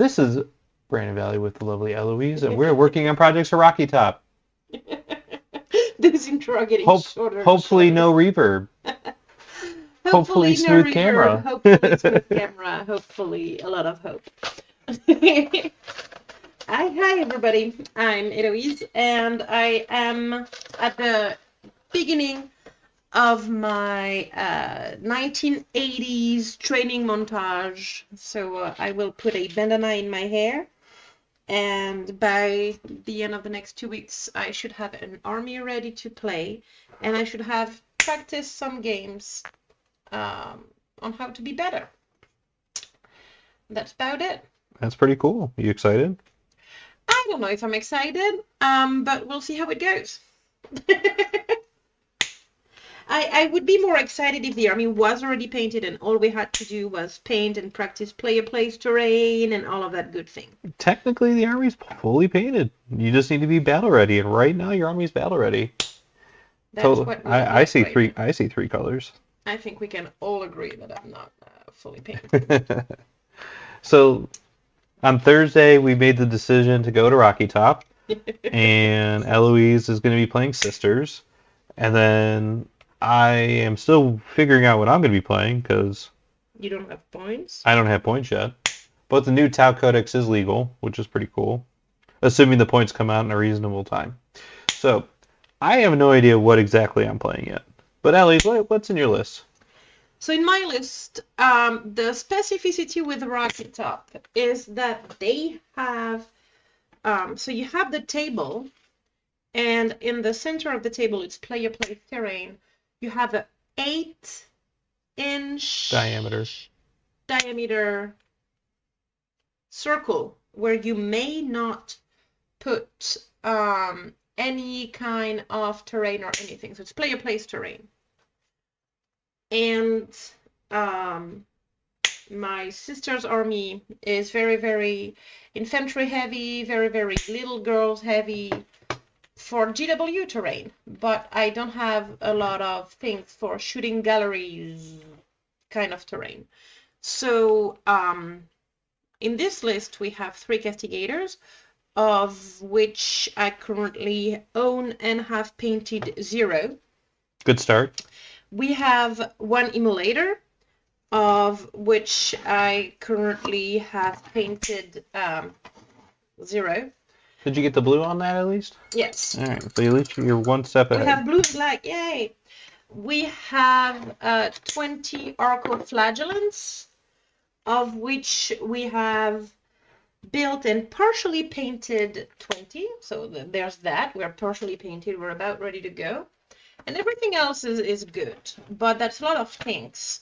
This is Brandon Valley with the lovely Eloise, and we're working on projects for Rocky Top. Those intro are getting shorter and Hopefully shorter. no reverb. Hopefully No smooth reverb. camera. Hopefully smooth camera. Hopefully a lot of hope. Hi everybody. I'm Eloise, and I am at the beginning of my 1980s training montage. So I will put a bandana in my hair. And by the end of the next 2 weeks, I should have an army ready to play, and I should have practiced some games on how to be better. That's about it. That's pretty cool. You excited? I don't know if I'm excited, but we'll see how it goes. I would be more excited if the army was already painted and all we had to do was paint and practice player place terrain and all of that good thing. Technically, the army's fully painted. You just need to be battle ready, and right now your army's battle ready. That's what I see right three. now. I see three colors. I think we can all agree that I'm not fully painted. So on Thursday, we made the decision to go to Rocky Top, and Eloise is going to be playing Sisters, and then I am still figuring out what I'm going to be playing because You don't have points? I don't have points yet. But the new Tau Codex is legal, which is pretty cool, assuming the points come out in a reasonable time. So I have no idea what exactly I'm playing yet. But Eloise, what's in your list? So in my list, the specificity with Rocky Top is that they have, so you have the table, and in the center of the table, it's player place terrain. You have an 8-inch diameter circle where you may not put any kind of terrain or anything. So it's player place terrain. And my sister's army is very, very infantry heavy, very, very little girls heavy for GW terrain. But I don't have a lot of things for shooting galleries kind of terrain. So in this list, we have 3 castigators, of which I currently own and have painted 0. Good start. We have 1 emulator, of which I currently have painted 0. Did you get the blue on that at least? Yes. All right, so at least you're one step ahead. We have blue and black, yay! We have 20 Arcoflagellants, of which we have built and partially painted 20. So there's that. We're partially painted. We're about ready to go. And everything else is good. But that's a lot of things.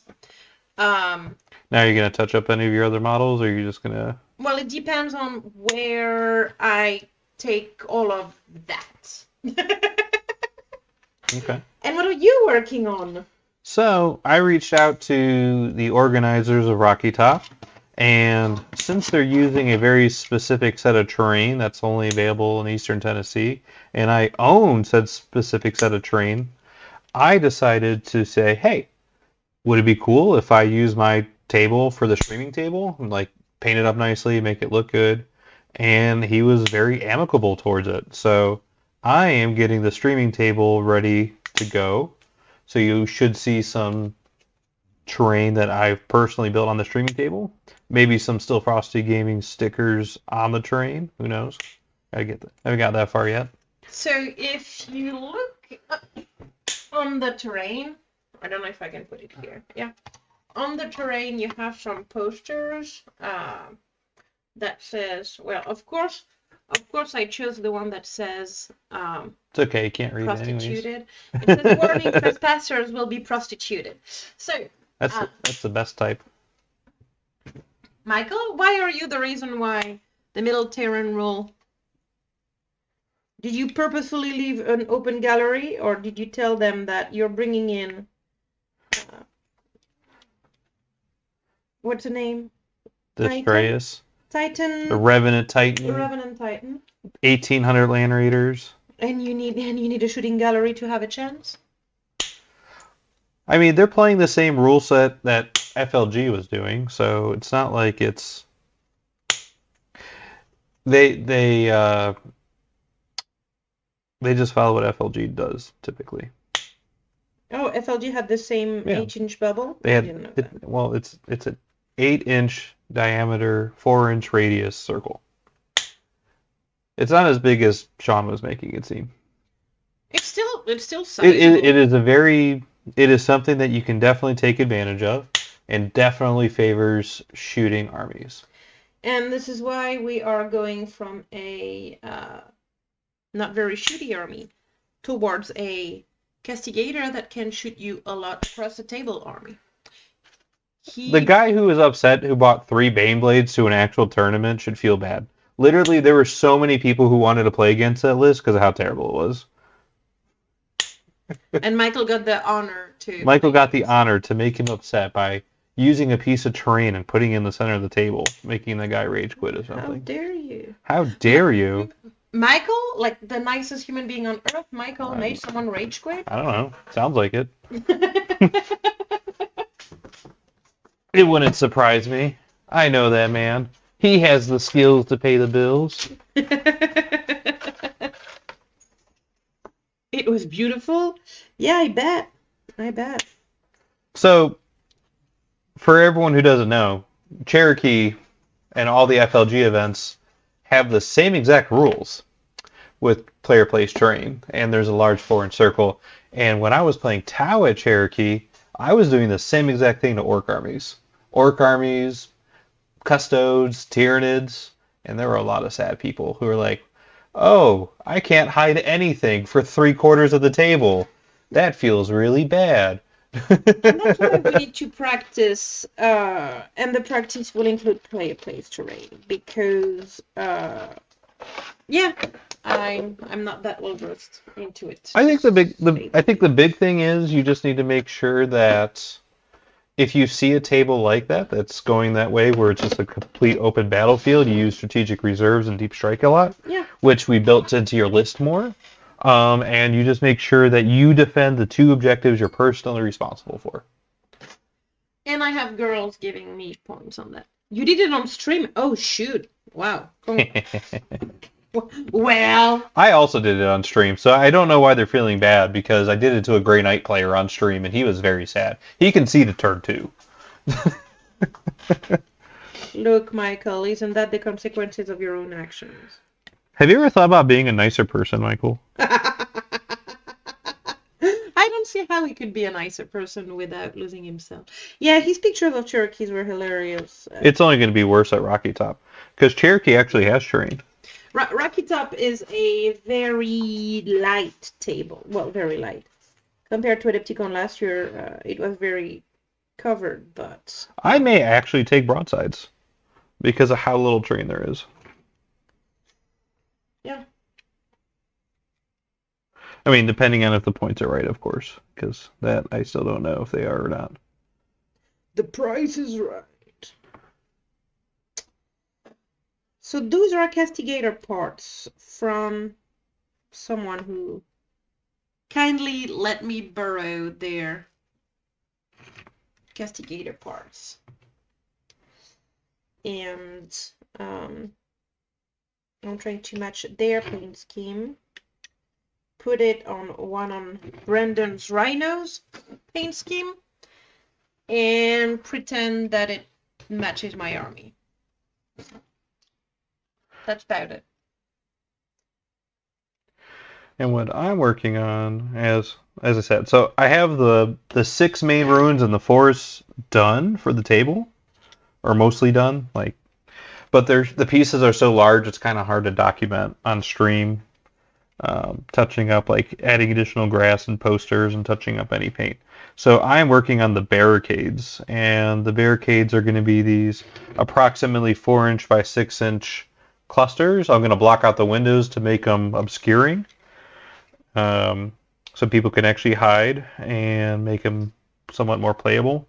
Now, are you going to touch up any of your other models, or are you just going to... Well, it depends on where I take all of that. Okay. And what are you working on? So, I reached out to the organizers of Rocky Top, and since they're using a very specific set of terrain that's only available in Eastern Tennessee, and I own said specific set of terrain, I decided to say, hey, would it be cool if I use my table for the streaming table and like paint it up nicely, make it look good? And he was very amicable towards it. So I am getting the streaming table ready to go. So you should see some terrain that I've personally built on the streaming table. Maybe some Still Frosty Gaming stickers on the terrain. Who knows? I haven't got that far yet. So if you look on the terrain, I don't know if I can put it here. Yeah. On the terrain, you have some posters that says, well, of course, I chose the one that says it's okay, you can't read prostituted. It says, warning, trespassers will be prostituted. So that's the best type. Michael, why are you the reason why the middle terrain rule? Did you purposefully leave an open gallery, or did you tell them that you're bringing in what's the name? Dysphareus. Titan. The Revenant Titan. The Revenant Titan. 1,800 Land Raiders. And you need a shooting gallery to have a chance? I mean, they're playing the same rule set that FLG was doing, so it's not like it's They just follow what FLG does typically. Oh, FLG had the same Yeah. 8-inch bubble? They I had didn't know that. well, it's an 8-inch diameter, 4-inch radius circle. It's not as big as Sean was making it seem. It's still sizable. It is something that you can definitely take advantage of, and definitely favors shooting armies. And this is why we are going from a not very shooty army towards a castigator that can shoot you a lot across the table army. The guy who was upset who bought 3 Baneblades to an actual tournament should feel bad. Literally, there were so many people who wanted to play against that list because of how terrible it was. And Michael got the honor to. Michael got the honor to make him upset by using a piece of terrain and putting it in the center of the table, making the guy rage quit or something. How dare you? How dare you? Michael, like the nicest human being on earth, Michael made someone rage quit? I don't know. Sounds like it. It wouldn't surprise me. I know that man. He has the skills to pay the bills. It was beautiful. Yeah, I bet. I bet. So, for everyone who doesn't know, Cherokee and all the FLG events have the same exact rules with player place terrain, and there's a large 4-inch circle. And when I was playing Tau at Cherokee, I was doing the same exact thing to Orc armies. Orc armies, Custodes, Tyranids, and there were a lot of sad people who were like, oh, I can't hide anything for 3/4 of the table. That feels really bad. And that's why we need to practice, and the practice will include player place terrain, because, yeah, I'm not that well versed into it. I think the big thing is you just need to make sure that if you see a table like that that's going that way, where it's just a complete open battlefield, you use strategic reserves and deep strike a lot, Yeah. which we built into your list more. And you just make sure that you defend the 2 objectives you're personally responsible for. And I have girls giving me points on that. You did it on stream? Oh, shoot. Wow. Oh. Well. I also did it on stream, so I don't know why they're feeling bad, because I did it to a Grey Knight player on stream, and he was very sad. He conceded turn 2. Look, Michael, isn't that the consequences of your own actions? Have you ever thought about being a nicer person, Michael? I don't see how he could be a nicer person without losing himself. Yeah, his pictures of Cherokees were hilarious. It's only going to be worse at Rocky Top, because Cherokee actually has terrain. Rocky Top is a very light table. Well, very light. Compared to Adepticon last year, it was very covered, but... I may actually take broadsides because of how little terrain there is. Yeah. I mean, depending on if the points are right, of course, because that I still don't know if they are or not. The price is right. So those are castigator parts from someone who kindly let me borrow their castigator parts. And I'm trying to match their paint scheme. Put it on one on Brandon's Rhinos paint scheme. And pretend that it matches my army. That's about it. And what I'm working on, as I said, so I have the 6 main runes and the forests done for the table, or mostly done. But the pieces are so large, it's kind of hard to document on stream. Touching up, like adding additional grass and posters and touching up any paint. So I'm working on the barricades, and the barricades are going to be these approximately 4-inch by 6-inch clusters. I'm going to block out the windows to make them obscuring, so people can actually hide and make them somewhat more playable.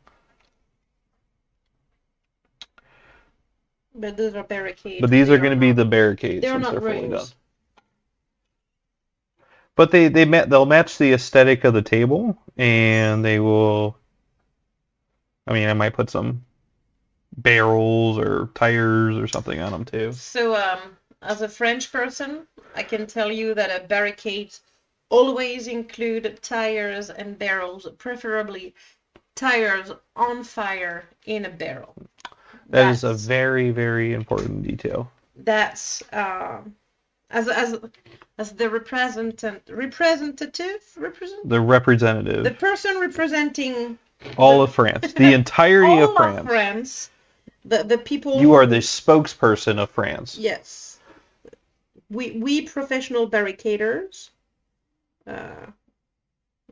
But those are barricades. But these are going to be the barricades. They're not rooms. But they'll match the aesthetic of the table, and they will. I mean, I might put some barrels or tires or something on them too. So as a French person, I can tell you that a barricades always include tires and barrels, preferably tires on fire in a barrel. That is a very, very important detail. That's as the representative, the person representing all of France, the entirety of France. France. The people. You are the spokesperson of France. Yes. We professional barricaders.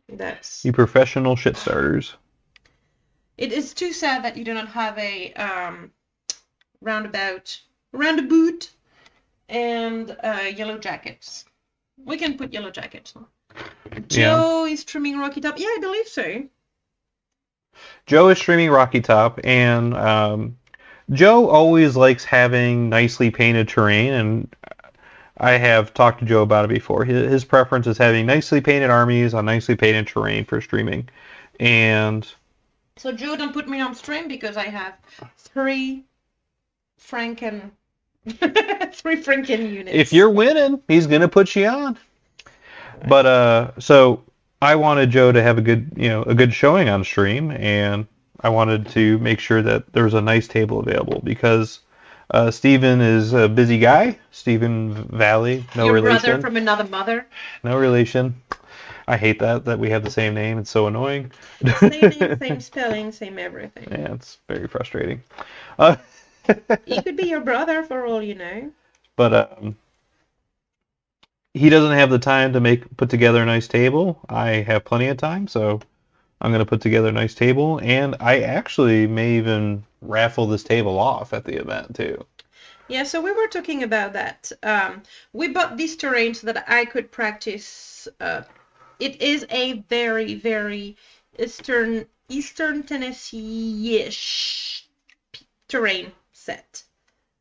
That's. You professional shit starters. It is too sad that you do not have a roundabout, and yellow jackets. We can put yellow jackets on. Joe is streaming Rocky Top. Yeah, I believe so. Joe is streaming Rocky Top, and Joe always likes having nicely painted terrain, and I have talked to Joe about it before. His preference is having nicely painted armies on nicely painted terrain for streaming. And so Joe, don't put me on stream because I have 3 Franken units. If you're winning, he's gonna put you on. But so I wanted Joe to have a good showing on stream, and I wanted to make sure that there was a nice table available because Stephen is a busy guy. Stephen Valley, no relation. Your brother from another mother. No relation. I hate that we have the same name. It's so annoying. Same name, same spelling, same everything. Yeah, it's very frustrating. He could be your brother for all you know. But he doesn't have the time to put together a nice table. I have plenty of time, so I'm going to put together a nice table, and I actually may even raffle this table off at the event too. Yeah, so we were talking about that. We bought this terrain so that I could practice. It is a very, very Eastern Tennessee-ish terrain set.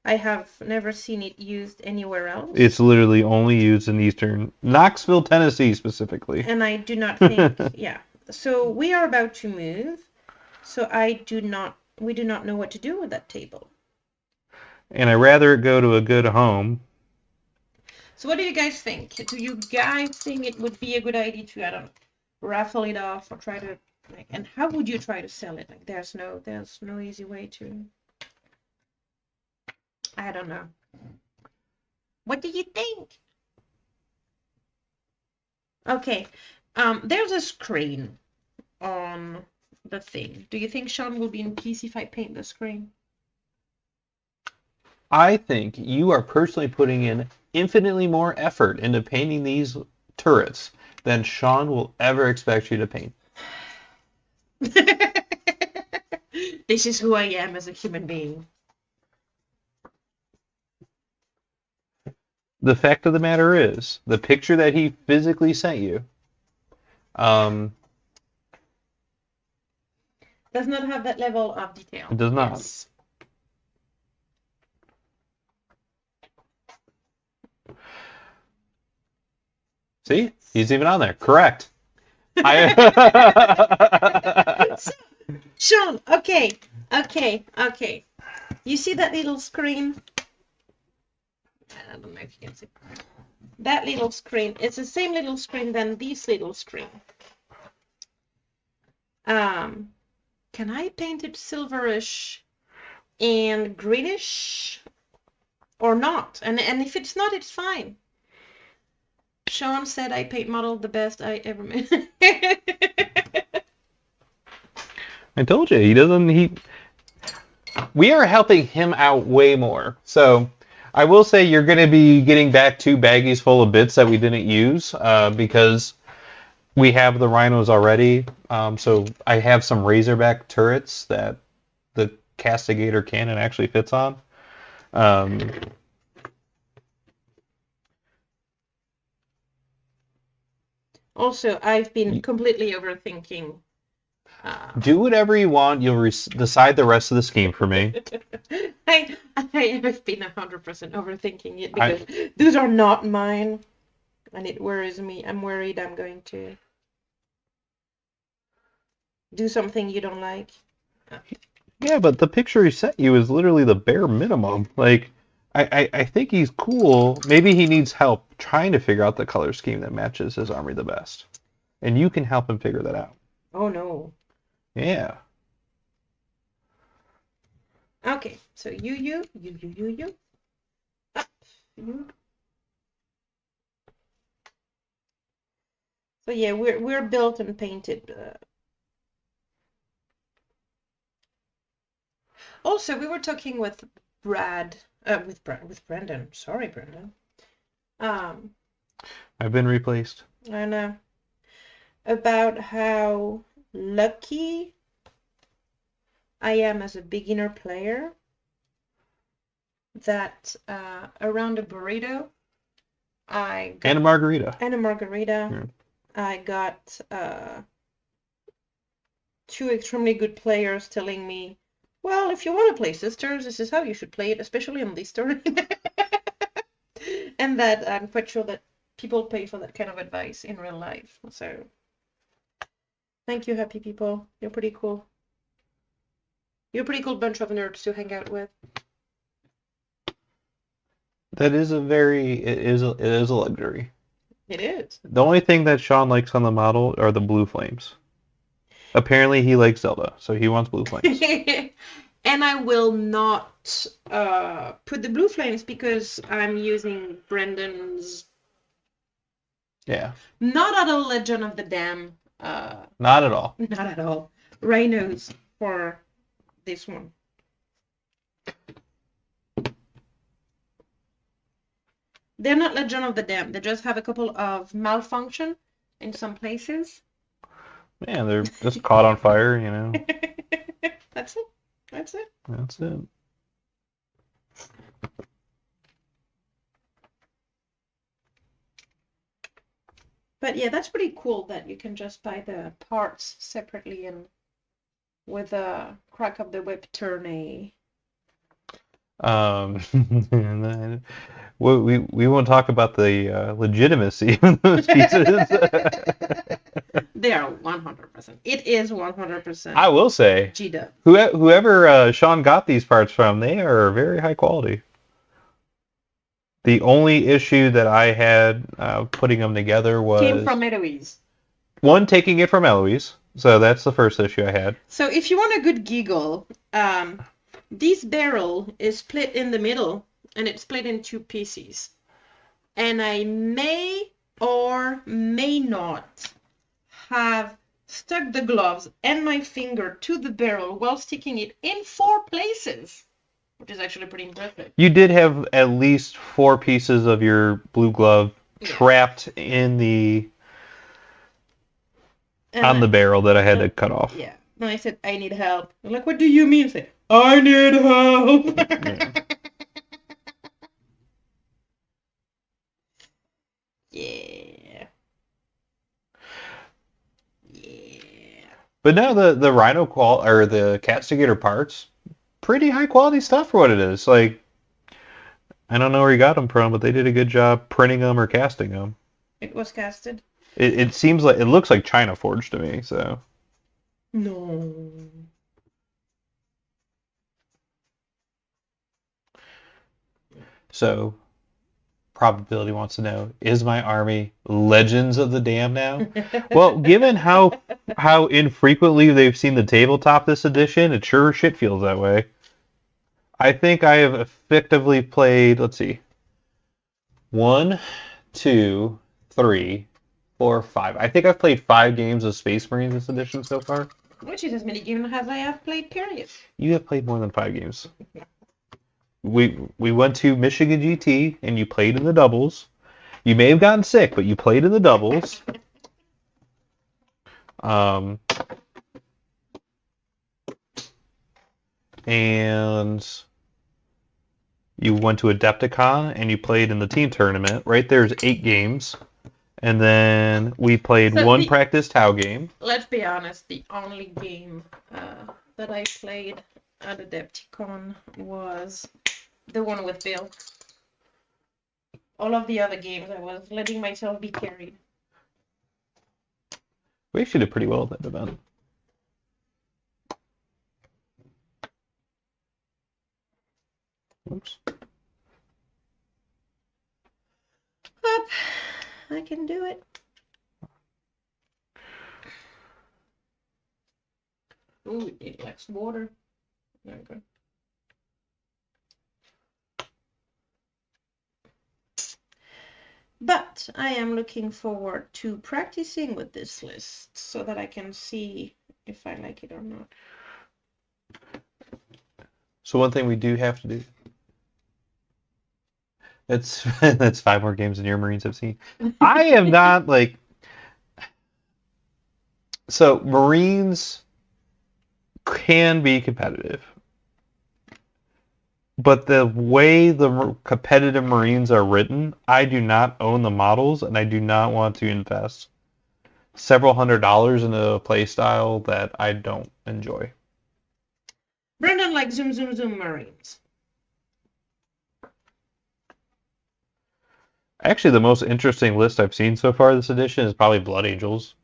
I have never seen it used anywhere else. It's literally only used in Eastern Knoxville, Tennessee specifically. And I do not think, yeah. So we are about to move. So we do not know what to do with that table. And I'd rather it go to a good home. So what do you guys think? Do you guys think it would be a good idea to, I don't know, raffle it off or try to, and how would you try to sell it? There's no easy way to. I don't know. What do you think? Okay. There's a screen on the thing. Do you think Sean will be in peace if I paint the screen? I think you are personally putting in infinitely more effort into painting these turrets than Sean will ever expect you to paint. This is who I am as a human being. The fact of the matter is, the picture that he physically sent you does not have that level of detail. It does not. Yes. See? He's even on there. Correct. So, Sean, okay. You see that little screen? I don't know if you can see. That little screen, it's the same little screen than this little screen. Can I paint it silverish and greenish or not? And if it's not, it's fine. Sean said I paint model the best I ever made. I told you, we are helping him out way more. So I will say you're going to be getting back 2 baggies full of bits that we didn't use because we have the rhinos already. So I have some Razorback turrets that the Castigator cannon actually fits on. Also, I've been completely overthinking. Do whatever you want. You'll decide the rest of the scheme for me. I have been 100% overthinking it because those are not mine, and it worries me. I'm worried I'm going to do something you don't like. Yeah, but the picture he sent you is literally the bare minimum. Like, I think he's cool. Maybe he needs help trying to figure out the color scheme that matches his army the best. And you can help him figure that out. Oh no. Yeah. Okay, so you. Up. You. So yeah, we're built and painted. Also, we were talking with Brendan. Sorry, Brendan. I've been replaced. I know. About how lucky I am as a beginner player that around a burrito I got And a margarita. and a margarita. Yeah. I got two extremely good players telling me, well, if you want to play Sisters, this is how you should play it, especially on this terrain. And that I'm quite sure that people pay for that kind of advice in real life. So thank you, happy people. You're pretty cool. You're a pretty cool bunch of nerds to hang out with. That is it is a luxury. It is. The only thing that Sean likes on the model are the blue flames. Apparently he likes Zelda, so he wants blue flames. And I will not put the blue flames because I'm using Brendan's. Yeah. Not at all Legend of the Dam. Not at all. Not at all. Rhinos for this one. They're not Legend of the Dam. They just have a couple of malfunction in some places. Man, they're just caught on fire, you know. That's it. That's it. That's it. But yeah, that's pretty cool that you can just buy the parts separately and with a crack of the whip turn a. We won't talk about the legitimacy of those pieces. They are 100%. It is 100%. I will say, G-Dub. whoever Sean got these parts from, they are very high quality. The only issue that I had putting them together was Came from Eloise. one, taking it from Eloise. So that's the first issue I had. So if you want a good giggle, this barrel is split in the middle and it's split in two pieces. And I may or may not have stuck the gloves and my finger to the barrel while sticking it in 4 places, which is actually pretty impressive. You did have at least 4 pieces of your blue glove trapped in the on the barrel that I had to cut off. Yeah. And I said, I need help. I'm like, what do you mean? I said, I need help. Yeah. Yeah. But no, the Rhino or the Castigator parts, pretty high quality stuff for what it is. Like, I don't know where you got them from, but they did a good job printing them or casting them. It was casted. It seems like it looks like China forged to me. So. No. So, Probability wants to know, is my army Legends of the Dam now? Well, given how infrequently they've seen the tabletop this edition, it sure shit feels that way. I think I have effectively played, let's see, 1, 2, 3, 4, 5. I think I've played 5 games of Space Marines this edition so far. Which is as many games as I have played, period. You have played more than 5 games. We went to Michigan GT and you played in the doubles. You may have gotten sick, but you played in the doubles. And you went to Adepticon and you played in the team tournament. Right there's 8 games. And then we played one practice Tau game. Let's be honest, the only game that I played at Adepticon was the one with Bill. All of the other games, I was letting myself be carried. We actually did pretty well at that event. Oops. I can do it. Ooh, it likes water. There we go. But I am looking forward to practicing with this list so that I can see if I like it or not. So one thing we do have to do. That's 5 more games than your Marines have seen. I am not like. So Marines can be competitive, but the way the competitive Marines are written, I do not own the models, and I do not want to invest several $100s into a play style that I don't enjoy. Brendan likes Zoom Zoom Zoom Marines. Actually, the most interesting list I've seen so far this edition is probably Blood Angels.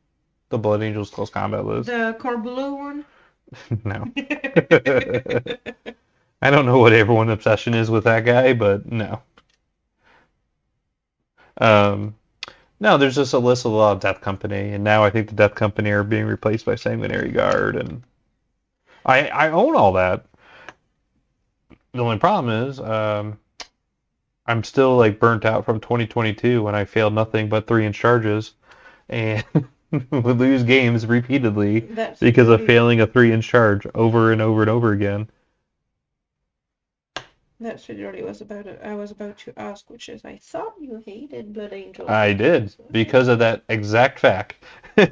The Blood Angels Close Combat list. The Corbeau one? No. I don't know what everyone's obsession is with that guy, but no. No, there's just a list of a lot of Death Company, and now I think the Death Company are being replaced by Sanguinary Guard, and I own all that. The only problem is I'm still like burnt out from 2022 when I failed nothing but 3-inch charges and would lose games repeatedly because of failing a 3-inch charge over and over and over again. That's literally I was about to ask, which is I thought you hated Blood Angels. I did, because of that exact fact. Am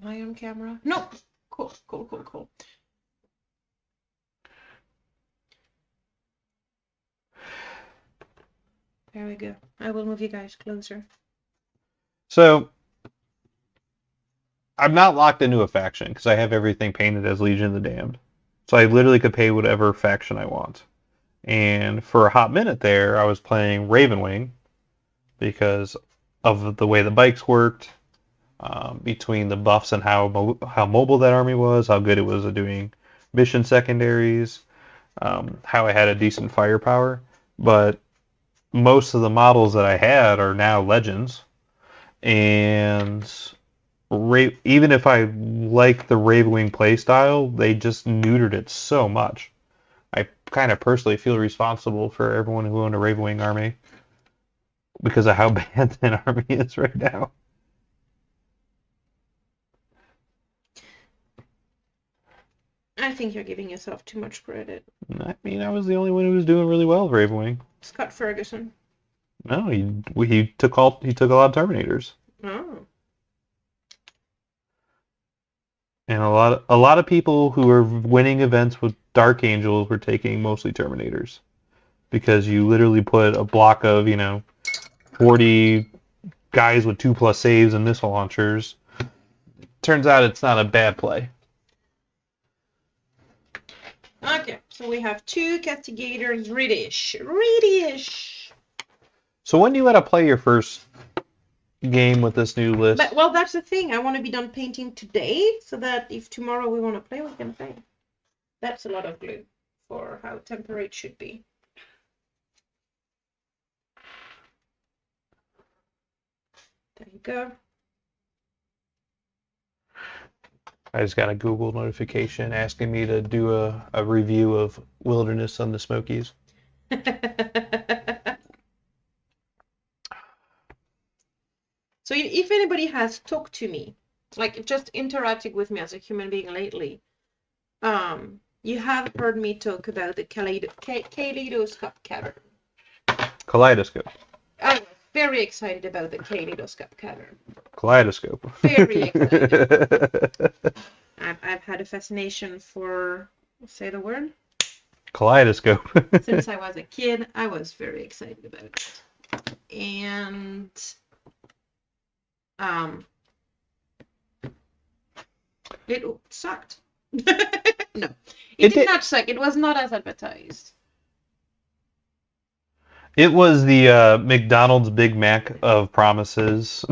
I on camera? No. Cool. There we go. I will move you guys closer. So, I'm not locked into a faction because I have everything painted as Legion of the Damned. So I literally could pay whatever faction I want. And for a hot minute there, I was playing Ravenwing because of the way the bikes worked, between the buffs and how mobile that army was, how good it was at doing mission secondaries, how I had a decent firepower. But most of the models that I had are now legends, and even if I like the Ravenwing playstyle, they just neutered it so much. I kind of personally feel responsible for everyone who owned a Ravenwing army because of how bad that army is right now. I think you're giving yourself too much credit. I mean, I was the only one who was doing really well with Ravenwing. Scott Ferguson. No, he took a lot of Terminators. Oh. And a lot of people who were winning events with Dark Angels were taking mostly Terminators, because you literally put a block of 40 guys with 2+ saves and missile launchers. Turns out it's not a bad play. Okay, so we have 2 Castigators, Reddish. So when do you let to play your first game with this new list? Well, that's the thing. I want to be done painting today, so that if tomorrow we want to play, we can play. That's a lot of glue for how temperate should be. There you go. I just got a Google notification asking me to do a review of Wilderness on the Smokies. So if anybody has talked to me, like just interacting with me as a human being lately, you have heard me talk about the Kaleidoscope Cavern. Kaleidoscope. I was very excited about the Kaleidoscope Cavern. Kaleidoscope. Very excited. I've had a fascination for, say the word? Kaleidoscope. Since I was a kid, I was very excited about it. And it sucked. No, it did not suck. It was not as advertised. It was the McDonald's Big Mac of promises.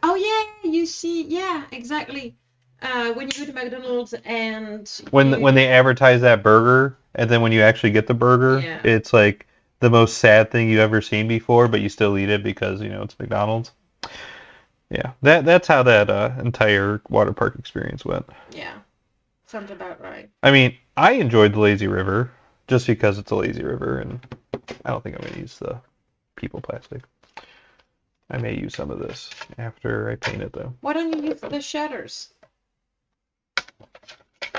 Oh yeah, you see, yeah, exactly. When you go to McDonald's and when they advertise that burger, and then when you actually get the burger, it's like the most sad thing you've ever seen before, but you still eat it because, it's McDonald's. Yeah, that's how that entire water park experience went. Yeah, sounds about right. I mean, I enjoyed the lazy river just because it's a lazy river, and I don't think I'm going to use the people plastic. I may use some of this after I paint it, though. Why don't you use the shutters?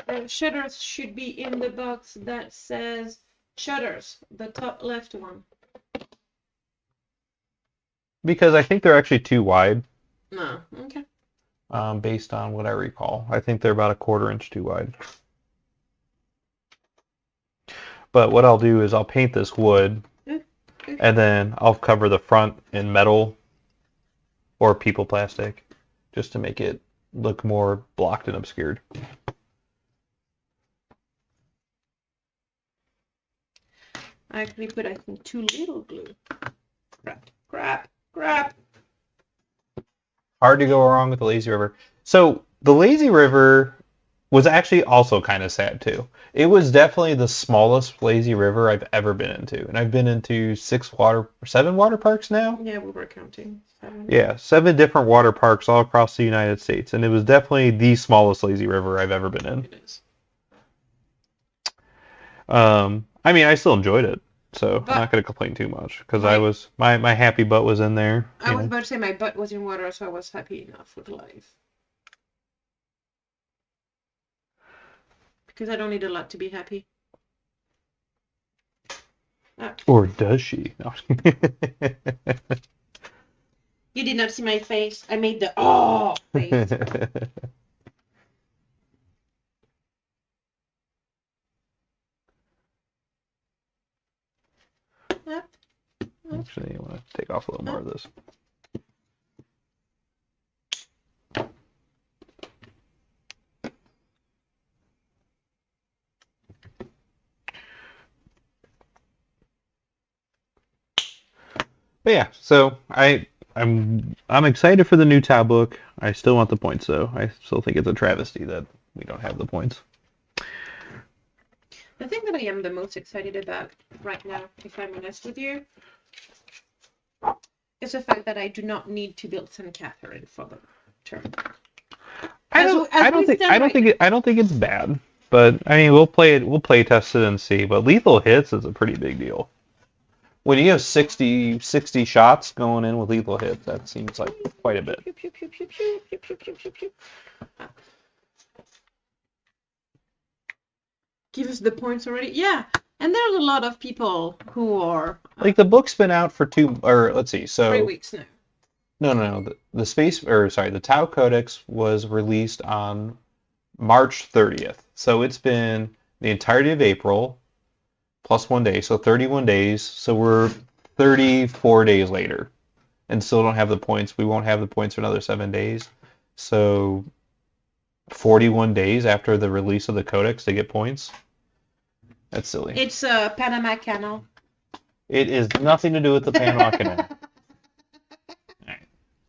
The shutters should be in the box that says shutters, the top left one. Because I think they're actually too wide. No, okay. Based on what I recall. I think they're about a 1/4 inch too wide. But what I'll do is I'll paint this wood, and then I'll cover the front in metal or people plastic, just to make it look more blocked and obscured. I actually put, I think, too little glue. Crap. Hard to go wrong with the lazy river. So the lazy river was actually also kind of sad too. It was definitely the smallest lazy river I've ever been into, and I've been into 7 water parks now. Yeah, we were counting. 7. Yeah, 7 different water parks all across the United States, and it was definitely the smallest lazy river I've ever been in. It is. I mean, I still enjoyed it, so But I'm not going to complain too much because I was my happy butt was in there. I was about to say my butt was in water, so I was happy enough with life. Because I don't need a lot to be happy. Or does she? No. You did not see my face. I made the oh face. Yep. Actually, I want to take off a little more of this. But yeah, so I'm excited for the new tab book. I still want the points though. I still think it's a travesty that we don't have the points. The thing that I am the most excited about right now, if I'm honest with you, is the fact that I do not need to build St. Catherine for the term. I don't think it's bad, but I mean we'll play test it and see. But lethal hits is a pretty big deal. When you have 60 shots going in with lethal hits, that seems like quite a bit. Give us the points already? Yeah. And there's a lot of people who are like the book's been out for 3 weeks now. No. The Tau Codex was released on March 30th. So it's been the entirety of April plus 1 day, so 31 days. So we're 34 days later and still don't have the points. We won't have the points for another 7 days. So 41 days after the release of the Codex to get points. That's silly. It's Panama Canal. It is nothing to do with the Panama Canal.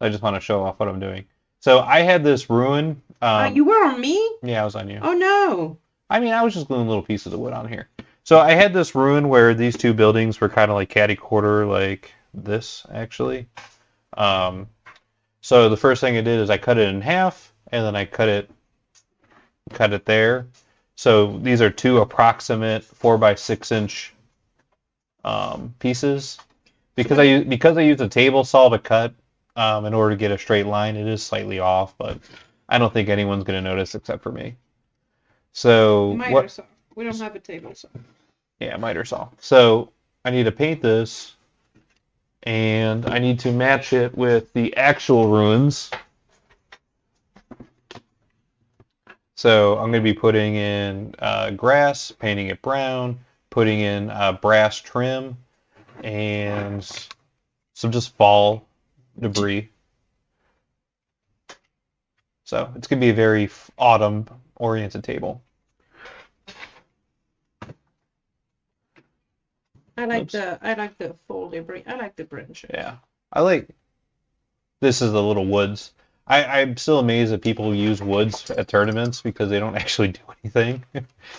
I just want to show off what I'm doing. So I had this ruin. You were on me? Yeah, I was on you. Oh no. I mean, I was just gluing little pieces of wood on here. So I had this ruin where these 2 buildings were kind of like catty-corner, like this, actually. So the first thing I did is I cut it in half, and then I cut it there. So these are 2 approximate 4x6 inch pieces. Because I used a table saw to cut in order to get a straight line, it is slightly off, but I don't think anyone's going to notice except for me. So Miter saw. We don't have a table saw. Yeah, miter saw. So I need to paint this, and I need to match it with the actual ruins. So I'm going to be putting in grass, painting it brown, putting in brass trim, and some just fall debris. So it's going to be a very autumn-oriented table. I like the fall debris. I like the branches. Yeah, this is the little woods. I'm still amazed that people use woods at tournaments because they don't actually do anything.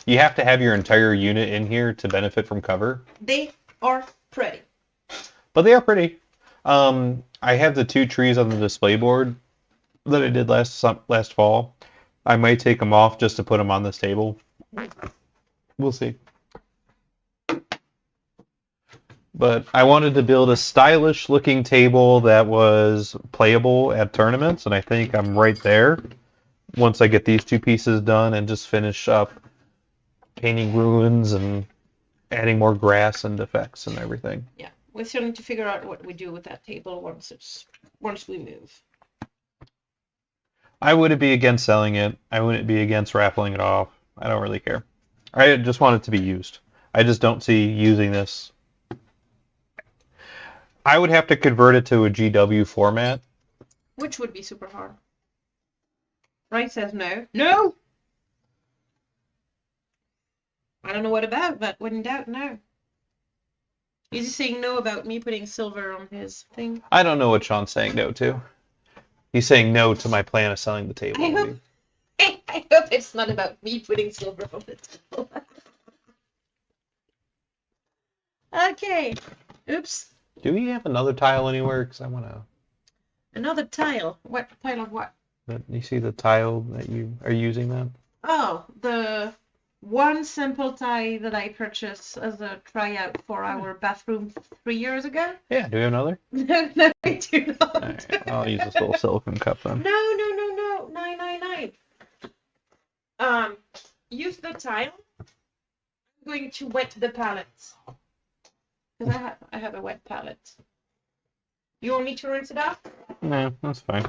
You have to have your entire unit in here to benefit from cover. They are pretty. But they are pretty. I have the 2 trees on the display board that I did last fall. I might take them off just to put them on this table. We'll see. But I wanted to build a stylish looking table that was playable at tournaments, and I think I'm right there once I get these 2 pieces done and just finish up painting ruins and adding more grass and effects and everything. Yeah, we still need to figure out what we do with that table once we move. I wouldn't be against selling it. I wouldn't be against raffling it off. I don't really care. I just want it to be used. I just don't see using this. I would have to convert it to a GW format. Which would be super hard. Ray says no. No! I don't know what about, but when in doubt, no. Is he saying no about me putting silver on his thing? I don't know what Sean's saying no to. He's saying no to my plan of selling the table. I hope it's not about me putting silver on the table. Okay. Oops. Do we have another tile anywhere? Because I want to... Another tile. What tile of what? You see the tile that you are using then? Oh, the one simple tile that I purchased as a tryout for our bathroom 3 years ago. Yeah, do we have another? No, I do not. All right, I'll use this little silicone cup then. No. 999. Use the tile. I'm going to wet the palette. Because I have a wet palette. You want me to rinse it off? No, that's fine.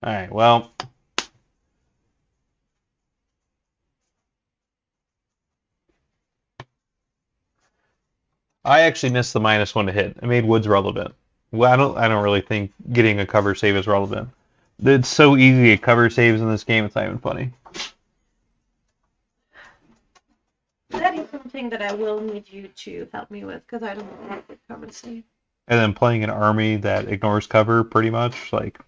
Alright, well. I actually missed the -1 to hit. I made woods relevant. Well, I don't really think getting a cover save is relevant. It's so easy to get cover saves in this game, it's not even funny. That is something that I will need you to help me with, because I don't know the cover save. And then playing an army that ignores cover, pretty much, like...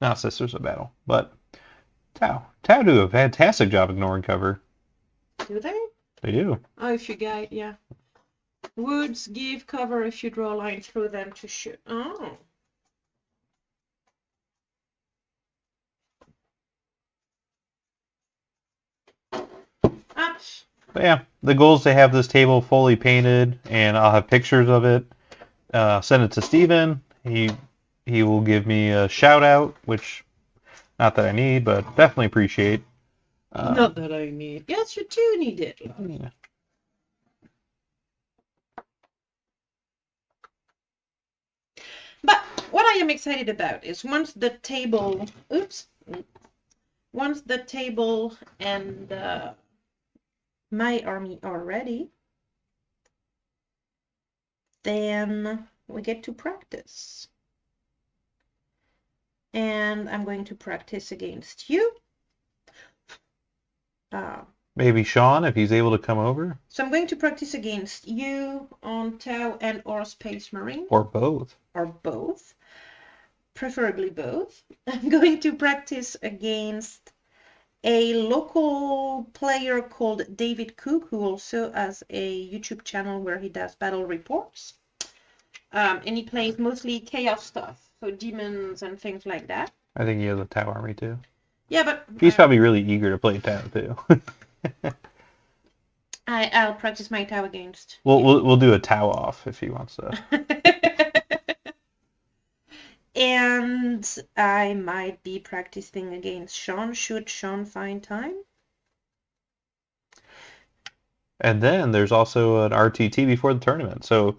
Not Sisters of Battle, but Tau. Tau do a fantastic job ignoring cover. Do they? They do. Oh, if you guide, yeah. Woods give cover if you draw a line through them to shoot. Oh. Ouch. But yeah, the goal is to have this table fully painted, and I'll have pictures of it. Send it to Steven. He will give me a shout out, which, not that I need, but definitely appreciate. Not that I need. Yes, you do need it. Yeah. But what I am excited about is once the table and my army are ready, then we get to practice. And I'm going to practice against you. Maybe Sean, if he's able to come over. So I'm going to practice against you on Tau and or Space Marine. Or both. Or both. Preferably both. I'm going to practice against a local player called David Cook, who also has a YouTube channel where he does battle reports. And he plays mostly chaos stuff, so demons and things like that. I think he has a Tau army too. Yeah, but he's probably really eager to play Tau too. I'll practice my Tau against. We'll do a Tau off if he wants to. And I might be practicing against Sean, should Sean find time. And then there's also an RTT before the tournament. So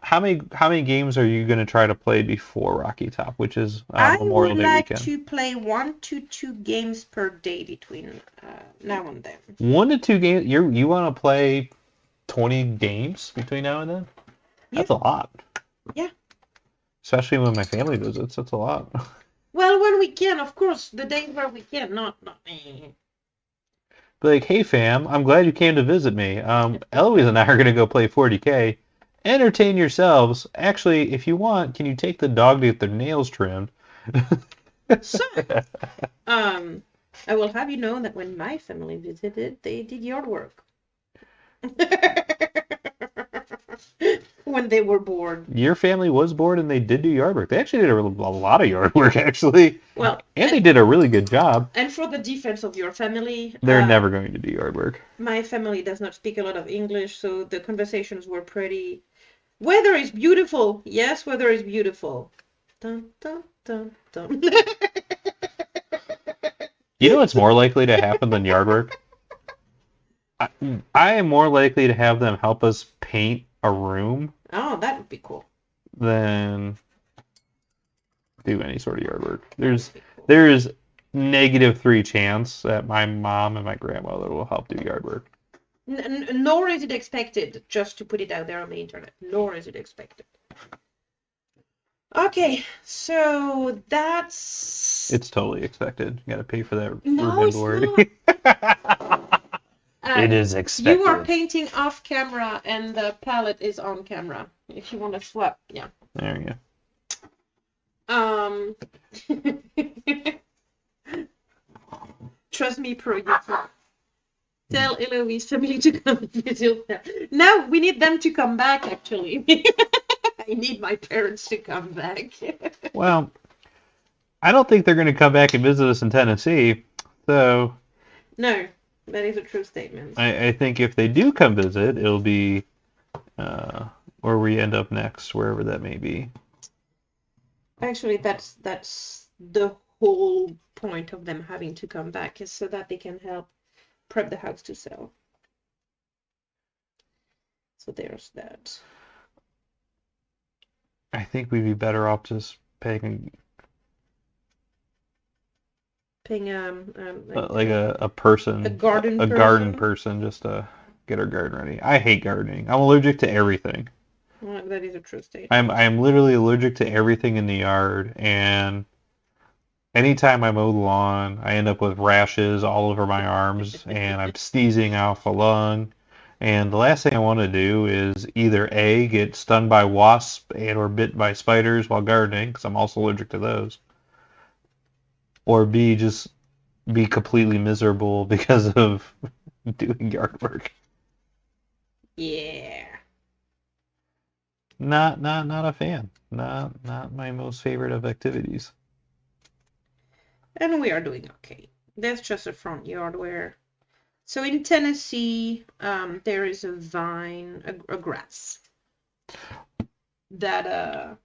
how many games are you going to try to play before Rocky Top, which is Memorial Day weekend? I would like to play 1 to 2 games per day between now and then. 1 to 2 games? You want to play 20 games between now and then? That's a lot. Yeah. Especially when my family visits, that's a lot. Well, when we can, of course. The days where we can, not. But Be like, hey fam, I'm glad you came to visit me. Eloise and I are gonna go play 40K. Entertain yourselves. Actually, if you want, can you take the dog to get their nails trimmed? So, um, I will have you know that when my family visited, they did yard work. When they were bored. Your family was bored and they did do yard work. They actually did a lot of yard work, actually. Well, And they did a really good job. and for the defense of your family, They're never going to do yard work. my family does not speak a lot of English, so the conversations were pretty. Weather is beautiful. Yes, weather is beautiful. Dun, dun, dun, dun. You know what's more likely to happen than yard work? I am more likely to have them help us paint a room Oh, that would be cool. than do any sort of yard work. There's -3 chance that my mom and my grandmother will help do yard work. Nor is it expected, just to put it out there on the internet. Nor is it expected. Okay, so that's. It's totally expected. You got to pay for that No, room and it's board. It is expected. You are painting off camera, and the palette is on camera. If you want to swap, yeah. There you go. Trust me, pro YouTube. Tell Eloise family to come visit them. No, we need them to come back, actually. I need my parents to come back. Well, I don't think they're going to come back and visit us in Tennessee, so... No, that is a true statement. I think if they do come visit, it'll be where we end up next, wherever that may be. Actually, that's the whole point of them having to come back, is so that they can help prep the house to sell. So there's that. I think we'd be better off just paying like a person, a garden person just to get our garden ready. I hate gardening. I'm allergic to everything. Well, that is a true statement. I'm literally allergic to everything in the yard, and anytime I mow the lawn, I end up with rashes all over my arms, and I'm sneezing off a lung. And the last thing I want to do is either A, get stung by wasps and or bit by spiders while gardening, because I'm also allergic to those, or B, just be completely miserable because of doing yard work. Yeah. Not a fan. Not my most favorite of activities. And we are doing okay. That's just a front yard where. So in Tennessee, there is a vine, a grass that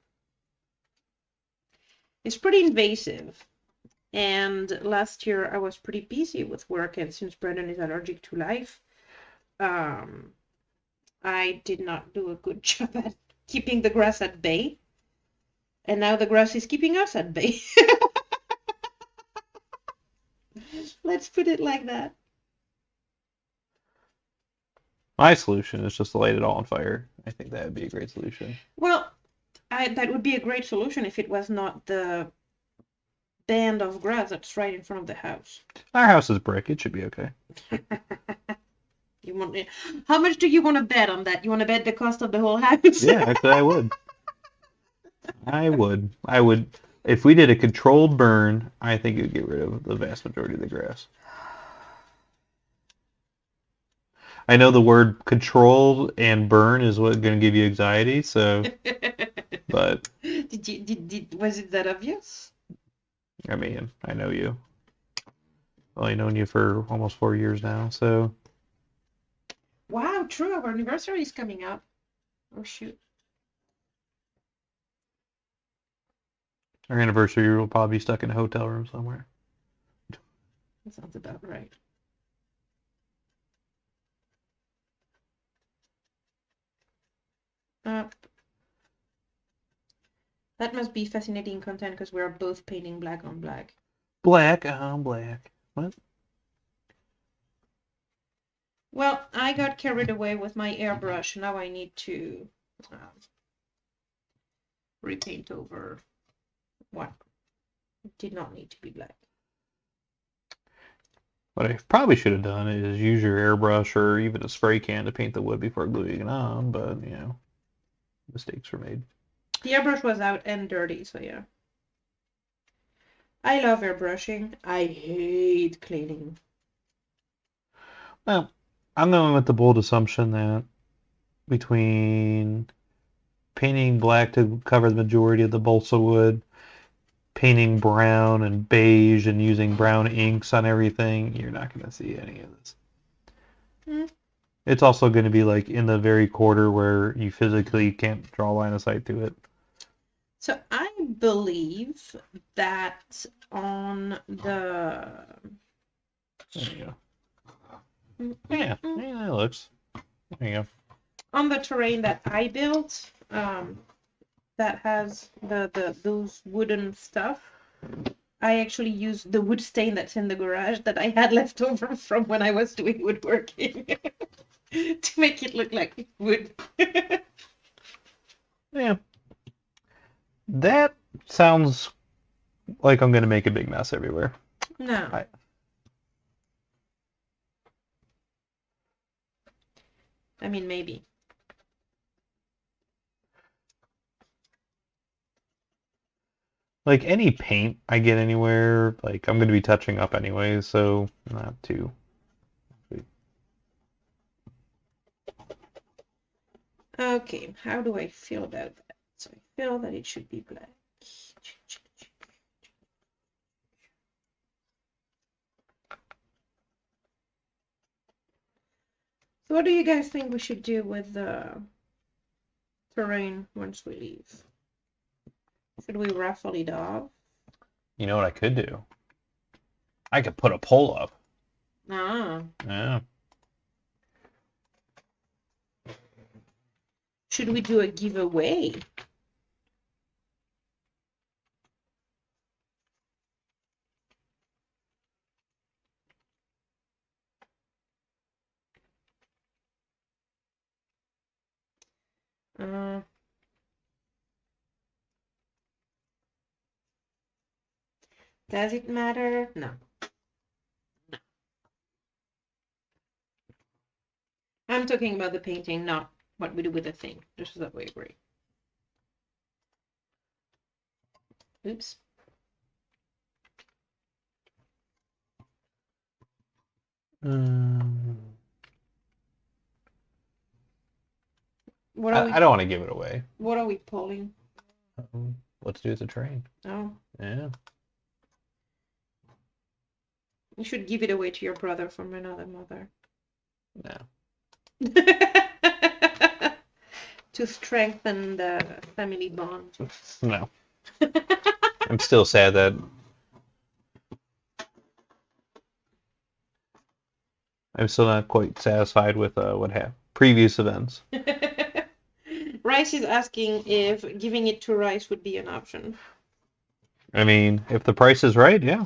is pretty invasive. And last year I was pretty busy with work, and since Brendan is allergic to life, I did not do a good job at keeping the grass at bay. And now the grass is keeping us at bay. Let's put it like that. My solution is just to light it all on fire. I think that would be a great solution. Well, that would be a great solution if it was not the band of grass that's right in front of the house. Our house is brick. It should be okay. How much do you want to bet on that? You want to bet the cost of the whole house? Yeah, actually, I would. I would. If we did a controlled burn, I think it would get rid of the vast majority of the grass. I know the word controlled and burn is what's going to give you anxiety, so. But. Was it that obvious? I mean, I know you. Well, I've known you for almost 4 years now, so. Wow, true. Our anniversary is coming up. Oh, shoot. Our anniversary will probably be stuck in a hotel room somewhere. That sounds about right. That must be fascinating content because we're both painting black on black. Black on black. What? Well, I got carried away with my airbrush. Now I need to repaint over what did not need to be black. What I probably should have done is use your airbrush or even a spray can to paint the wood before gluing it on, but, mistakes were made. The airbrush was out and dirty, so yeah. I love airbrushing. I hate cleaning. Well, I'm going with the bold assumption that between painting black to cover the majority of the balsa wood, painting brown and beige, and using brown inks on everything, you're not going to see any of this. It's also going to be like in the very quarter where you physically can't draw line of sight to it. So I believe that on the... There you go. Yeah, it looks. There you go. On the terrain that I built, that has those wooden stuff, I actually used the wood stain that's in the garage that I had left over from when I was doing woodworking to make it look like wood. Yeah. That sounds like I'm going to make a big mess everywhere. No. I mean, maybe. Like any paint I get anywhere, like I'm going to be touching up anyway, so not too. Okay, how do I feel about that? So I feel that it should be black. So what do you guys think we should do with the terrain once we leave? Should we raffle it off? You know what I could do? I could put a poll up. Ah. Yeah. Should we do a giveaway? Does it matter? No. No. I'm talking about the painting, not what we do with the thing, just so that we agree. Oops. I don't want to give it away. What are we polling? Let's do the terrain. Oh. Yeah. You should give it away to your brother from another mother. No. To strengthen the family bond. No. I'm still sad that I'm still not quite satisfied with what happened. Previous events. Rice is asking if giving it to Rice would be an option. I mean, if the price is right, yeah.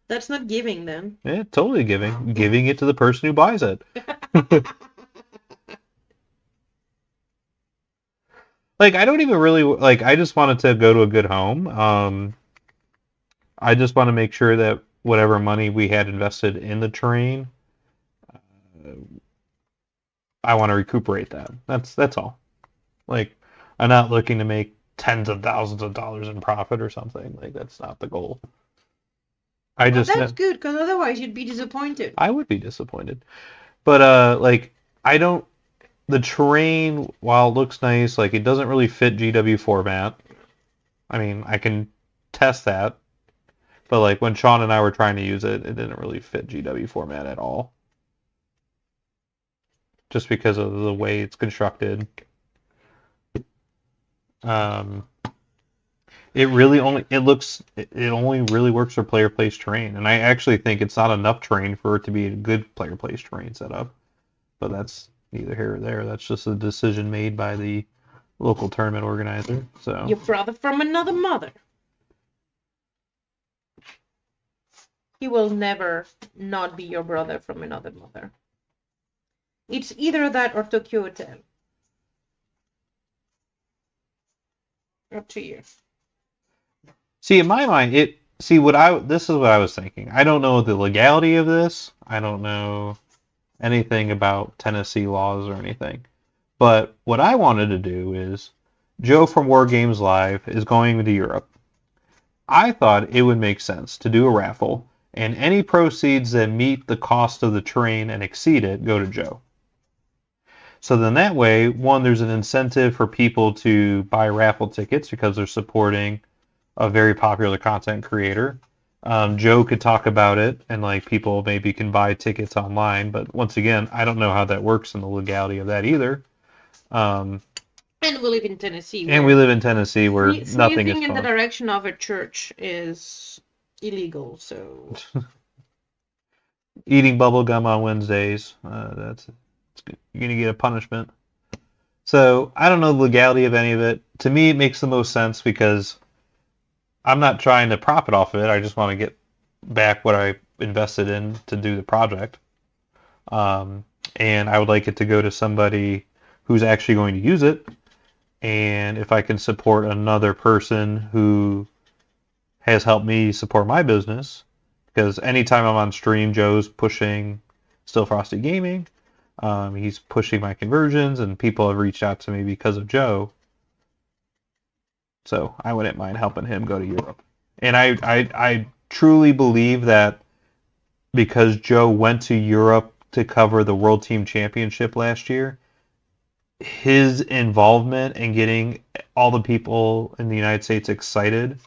That's not giving then. Yeah, totally giving. Giving it to the person who buys it. Like, I don't even really, like, I just wanted to go to a good home. I just want to make sure that whatever money we had invested in the terrain, I want to recuperate that. That's all. Like, I'm not looking to make tens of thousands of dollars in profit or something. Like, that's not the goal. That's good, because otherwise you'd be disappointed. I would be disappointed. But, like, the terrain, while it looks nice, like, it doesn't really fit GW format. I mean, I can test that. But, like, when Sean and I were trying to use it, it didn't really fit GW format at all. Just because of the way it's constructed. It only really works for player place terrain, and I actually think it's not enough terrain for it to be a good player place terrain setup. But that's neither here or there. That's just a decision made by the local tournament organizer. So your brother from another mother. He will never not be your brother from another mother. It's either that or Tokyo Hotel. Up to you. See, in my mind, See, this is what I was thinking. I don't know the legality of this. I don't know anything about Tennessee laws or anything. But what I wanted to do is, Joe from War Games Live is going to Europe. I thought it would make sense to do a raffle, and any proceeds that meet the cost of the terrain and exceed it go to Joe. So then that way, one, there's an incentive for people to buy raffle tickets because they're supporting a very popular content creator. Joe could talk about it, and like people maybe can buy tickets online. But once again, I don't know how that works and the legality of that either. And we live in Tennessee. And we live in Tennessee where nothing is sneezing in the fun. direction of a church is illegal. So Eating bubble gum on Wednesdays, you're gonna get a punishment. So I don't know the legality of any of it. To me, it makes the most sense because I'm not trying to profit off of it. I just want to get back what I invested in to do the project. And I would like it to go to somebody who's actually going to use it. And if I can support another person who has helped me support my business, because anytime I'm on stream, Joe's pushing Still Frosty Gaming. He's pushing my conversions, and people have reached out to me because of Joe. So I wouldn't mind helping him go to Europe. And I truly believe that because Joe went to Europe to cover the World Team Championship last year, his involvement in getting all the people in the United States excited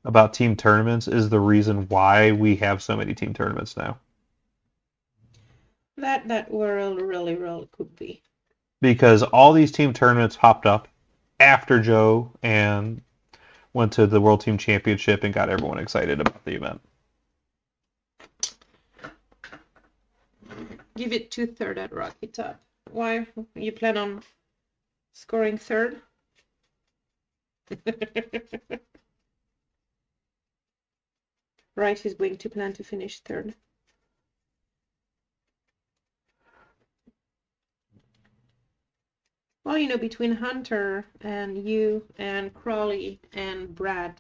about team tournaments is the reason why we have so many team tournaments now. that really could be. Because all these team tournaments popped up after Joe and went to the World Team Championship and got everyone excited about the event. Give it to third at Rocky Top. Why? You plan on scoring third? Right, he's going to plan to finish third. Well, you know, between Hunter and you and Crawley and Brad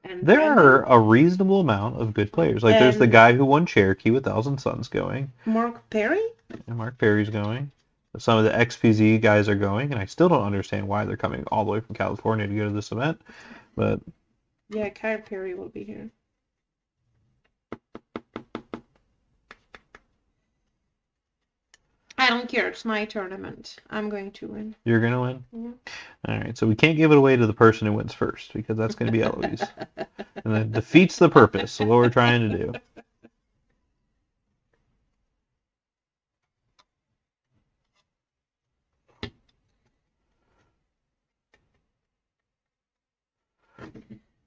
and There Brandon, are a reasonable amount of good players. Like there's the And- guy who won Cherokee with Thousand Suns going, Mark Perry? and Mark Perry's going. Some of the XPZ guys are going, and I still don't understand why they're coming all the way from California to go to this event. But Yeah, Kyle Perry will be here. I don't care. It's my tournament. I'm going to win. you're gonna win. Mhm. All right, so we can't give it away to the person who wins first because that's going to be Eloise, and that defeats the purpose of what we're trying to do.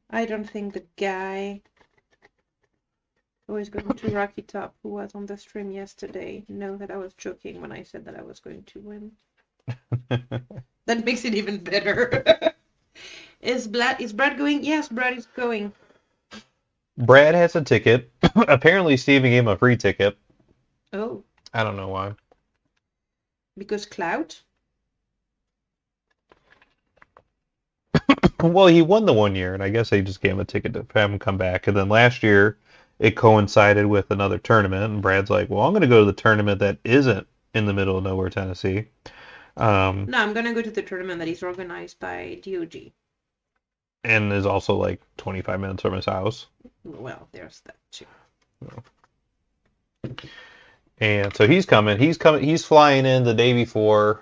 I don't think the guy who is going to Rocky Top, who was on the stream yesterday, know that I was joking when I said that I was going to win. That makes it even better. Is Brad going? Yes, Brad is going. Brad has a ticket. Apparently, Steven gave him a free ticket. Oh, I don't know why. because clout? Well, he won the 1 year, and I guess they just gave him a ticket to have him come back. And then last year, it coincided with another tournament, and Brad's like, well, I'm going to go to the tournament that isn't in the middle of nowhere, Tennessee. No, I'm gonna go to the tournament that is organized by DOG. And is also like 25 minutes from his house. Well, there's that too. And so he's coming. He's flying in the day before,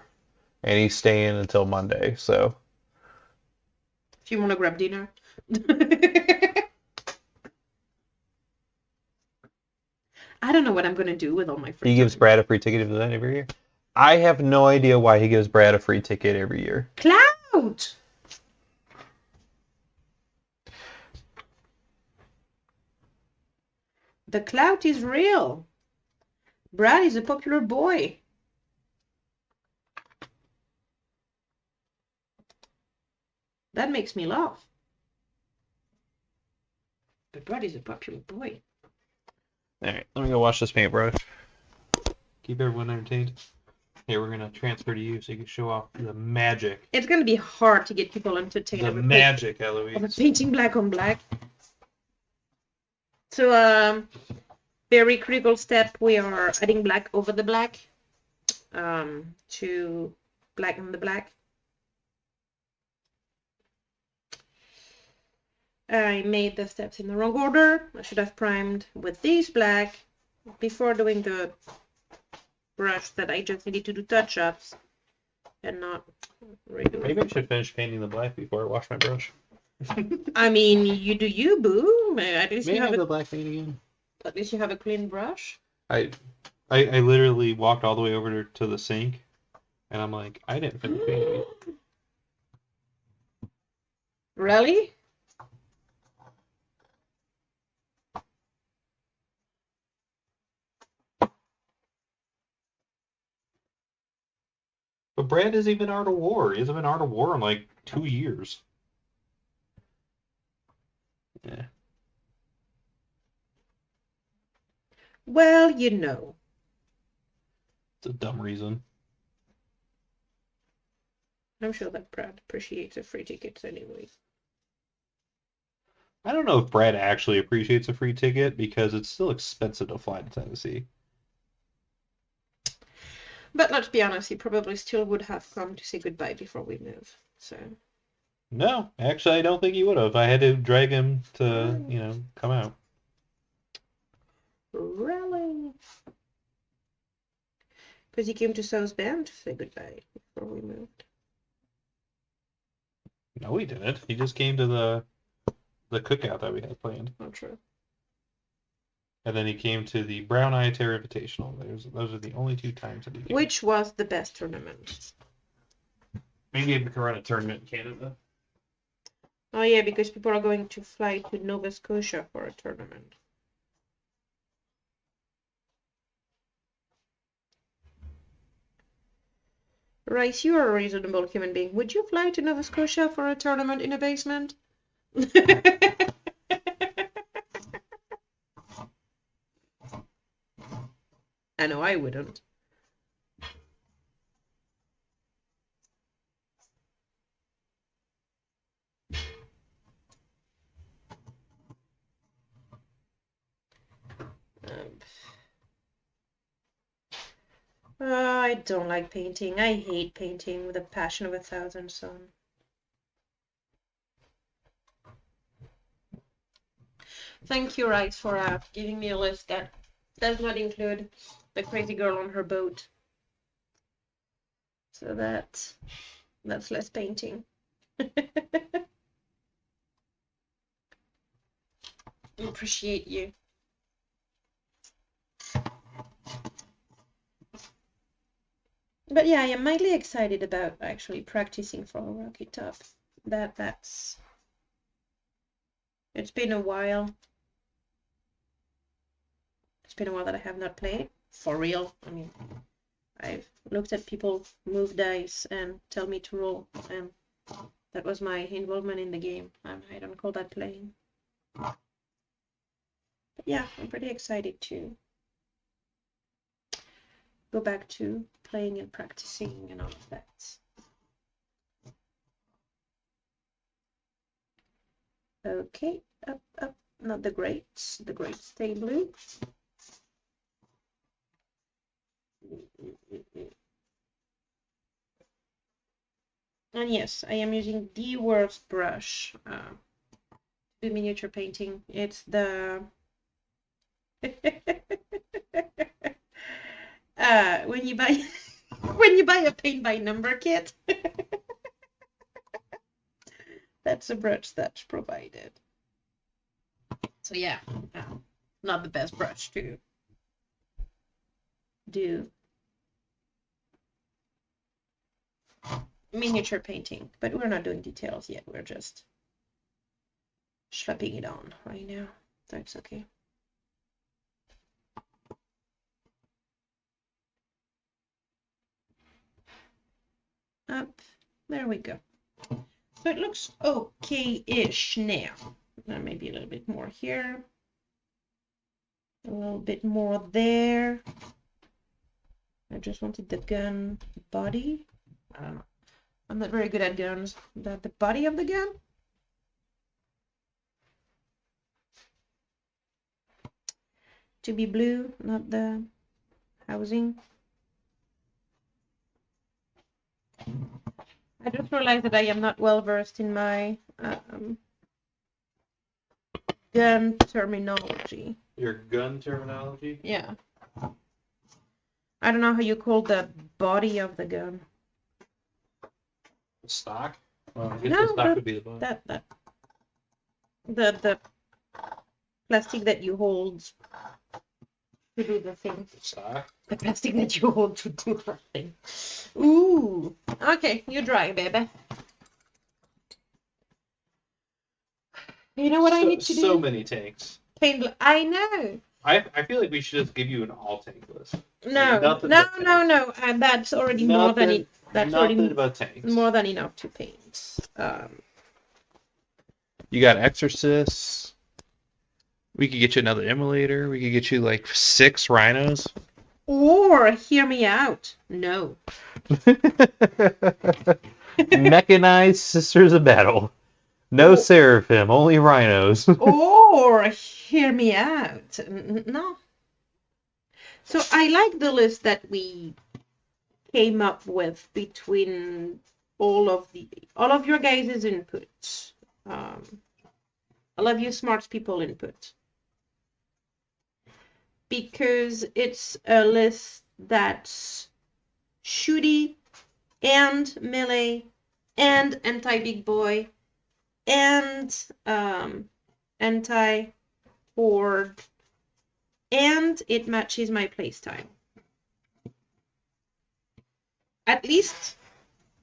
and he's staying until Monday. So If you want to grab dinner. I don't know what I'm gonna do with all my free he gives time. Brad a free ticket to the event every year. I have no idea why he gives Brad a free ticket every year. Clout! The clout is real. Brad is a popular boy. That makes me laugh. But Brad is a popular boy. All right, let me go wash this paintbrush. Keep everyone entertained. Here, we're gonna transfer to you so you can show off the magic. It's gonna be hard to get people entertained The of a magic, of a Eloise. painting black on black. So, very critical step. We are adding black over the black to blacken the black. I made the steps in the wrong order. I should have primed with this black before doing the brush that I just needed to do touch-ups and not redo Maybe I it. should finish painting the black before I wash my brush. I mean, you do you, boo. At least Maybe you have the a, black paint again. at least you have a clean brush. I literally walked all the way over to the sink, and I'm like, I didn't finish painting. Really? But Brad isn't even Art of War. He hasn't been Art of War in like 2 years. Yeah. Well, you know. It's a dumb reason. I'm sure that Brad appreciates the free tickets anyway. I don't know if Brad actually appreciates a free ticket because it's still expensive to fly to Tennessee. But let's be honest, he probably still would have come to say goodbye before we move. So. No, actually, I don't think he would have. I had to drag him to, come out. Really? Because he came to South Bend to say goodbye before we moved. No, he didn't. He just came to the cookout that we had planned. Not true. And then he came to the Brown Eye Terror Invitational. Those are the only 2 times that he came. Which was the best tournament? Maybe we can run a tournament in Canada. Oh yeah, because people are going to fly to Nova Scotia for a tournament. Rice, you are a reasonable human being. Would you fly to Nova Scotia for a tournament in a basement? I know I wouldn't. I don't like painting. I hate painting with a passion of 1,000 suns. Thank you, Rice, for giving me a list that does not include the crazy girl on her boat. So that's less painting. Appreciate you. But yeah, I am mildly excited about actually practicing for Rocky Top. It's been a while. It's been a while that I have not played for real. I mean, I've looked at people move dice and tell me to roll, and that was my involvement in the game. I don't call that playing. But yeah, I'm pretty excited to go back to playing and practicing and all of that. Okay, up, not the greats. The greats stay blue. And yes, I am using the worst brush to do miniature painting. It's the when you buy a paint by number kit, that's a brush that's provided. So yeah, not the best brush to do miniature painting, but we're not doing details yet. We're just slapping it on right now. That's okay. Up, there we go. So it looks okay-ish now. Maybe a little bit more here. A little bit more there. I just wanted the gun body. I don't know. I'm not very good at guns. The body of the gun? to be blue, not the housing. I just realized that I am not well versed in my gun terminology. Your gun terminology? Yeah. I don't know how you call the body of the gun. Stock? Well, I guess No, the stock would be the body. The plastic that you hold to do the thing. Stock? The plastic that you hold to do the thing. Ooh. Okay, you dry, baby. You know what I need to do? So many tanks. I know. I feel like we should just give you an all tank list. No. And that's already more than it. That's already but tanks. more than enough to paint. You got Exorcists. We could get you another Immolator. We could get you like 6 Rhinos. Or hear me out. No. Mechanized Sisters of Battle. No Seraphim, only Rhinos. Or hear me out. No. So I like the list that we came up with between all of your guys' input. All of you smart people input. Because it's a list that's shooty and melee and anti-big boy and anti-horde, and it matches my playstyle. At least,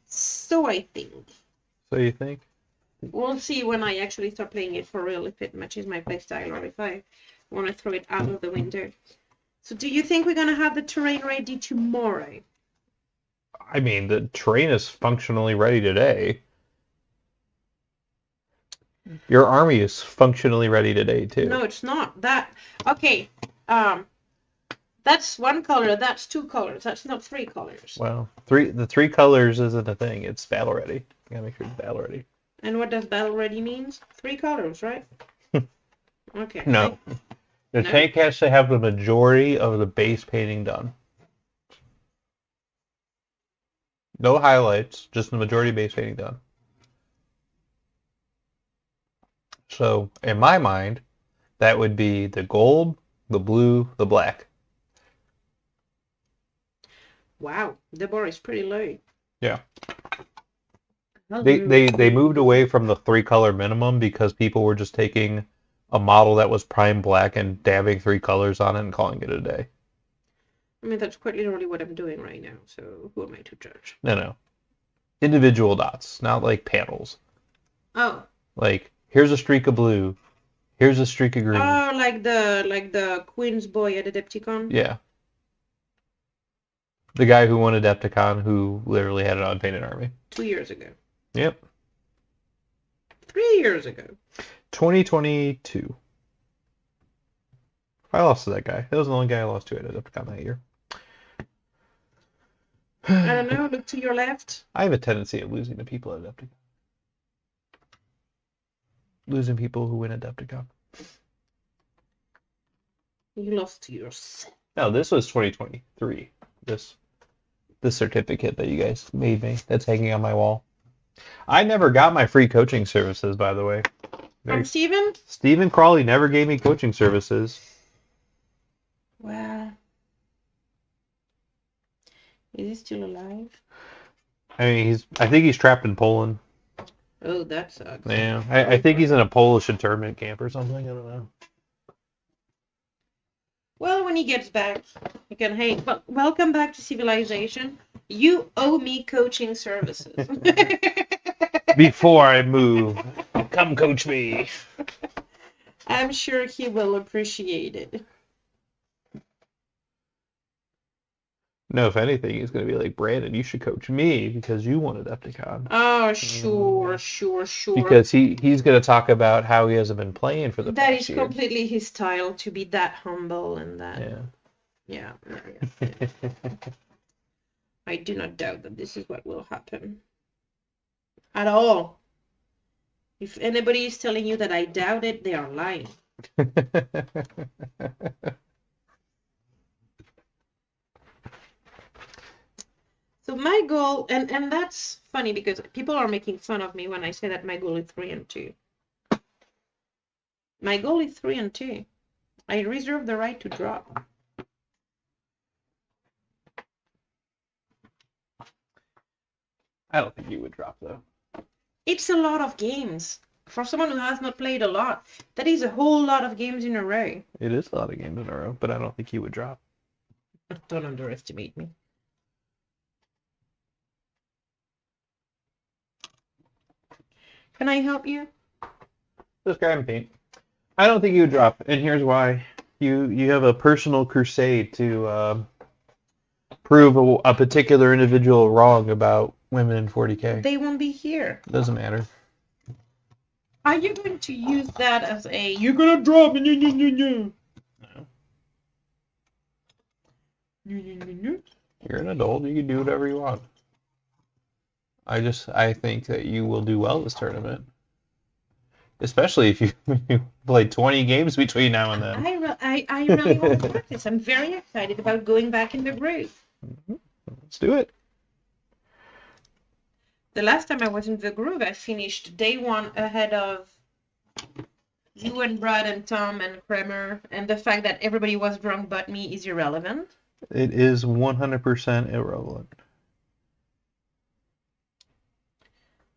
so I think. So you think? We'll see when I actually start playing it for real if it matches my playstyle or if I want to throw it out of the window. So do you think we're going to have the terrain ready tomorrow? I mean, the terrain is functionally ready today. Your army is functionally ready today, too. No, it's not. Okay. That's one color. That's 2 colors. That's not 3 colors. Well, the 3 colors isn't a thing. It's battle ready. You gotta make sure it's battle ready. And what does battle ready means? 3 colors, right? Okay. No. The tank has to have the majority of the base painting done. No highlights, just the majority base painting done. So, in my mind, that would be the gold, the blue, the black. Wow, the bar is pretty low. Yeah. They moved away from the 3 color minimum because people were just taking a model that was prime black and dabbing 3 colors on it and calling it a day. I mean, that's quite literally what I'm doing right now, so who am I to judge? No. Individual dots, not like panels. Oh. Like, here's a streak of blue. Here's a streak of green. Oh, like the Queen's boy at Adepticon? Yeah. The guy who won Adepticon who literally had an unpainted army. 2 years ago. Yep. 3 years ago. 2022. I lost to that guy. That was the only guy I lost to at Adepticon that year. I don't know, look to your left. I have a tendency of losing to people at Adepticon. Losing people who win Adepticon. You lost to yourself. No, this was 2023. This certificate that you guys made me that's hanging on my wall. I never got my free coaching services, by the way. From Steven? Stephen Crawley never gave me coaching services. Wow. Is he still alive? I mean, I think he's trapped in Poland. Oh, that sucks. Yeah, I think he's in a Polish internment camp or something. I don't know. Well, when he gets back, he can, hey, welcome back to Civilization. You owe me coaching services. Before I move, come coach me. I'm sure he will appreciate it. No, if anything, he's going to be like, Brandon, you should coach me because you won Adepticon. Oh, sure. Because he's going to talk about how he hasn't been playing for the past year. That is completely his style, to be that humble and that. Yeah. I do not doubt that this is what will happen. At all. If anybody is telling you that I doubt it, they are lying. So my goal, and that's funny because people are making fun of me when I say that my goal is 3 and 2. My goal is 3 and 2. I reserve the right to drop. I don't think you would drop, though. It's a lot of games. For someone who has not played a lot, that is a whole lot of games in a row. It is a lot of games in a row, but I don't think you would drop. Don't underestimate me. Can I help you? Describe and paint. I don't think you would drop, and here's why. You have a personal crusade to prove a particular individual wrong about women in 40K. They won't be here. Doesn't matter. Are you going to use that as a you're gonna drop? No. You're an adult. You can do whatever you want. I think that you will do well this tournament. Especially if you play 20 games between now and then. I really want to practice. I'm very excited about going back in the groove. Let's do it. The last time I was in the groove, I finished day 1 ahead of you and Brad and Tom and Kramer, and the fact that everybody was drunk but me is irrelevant. It is 100% irrelevant.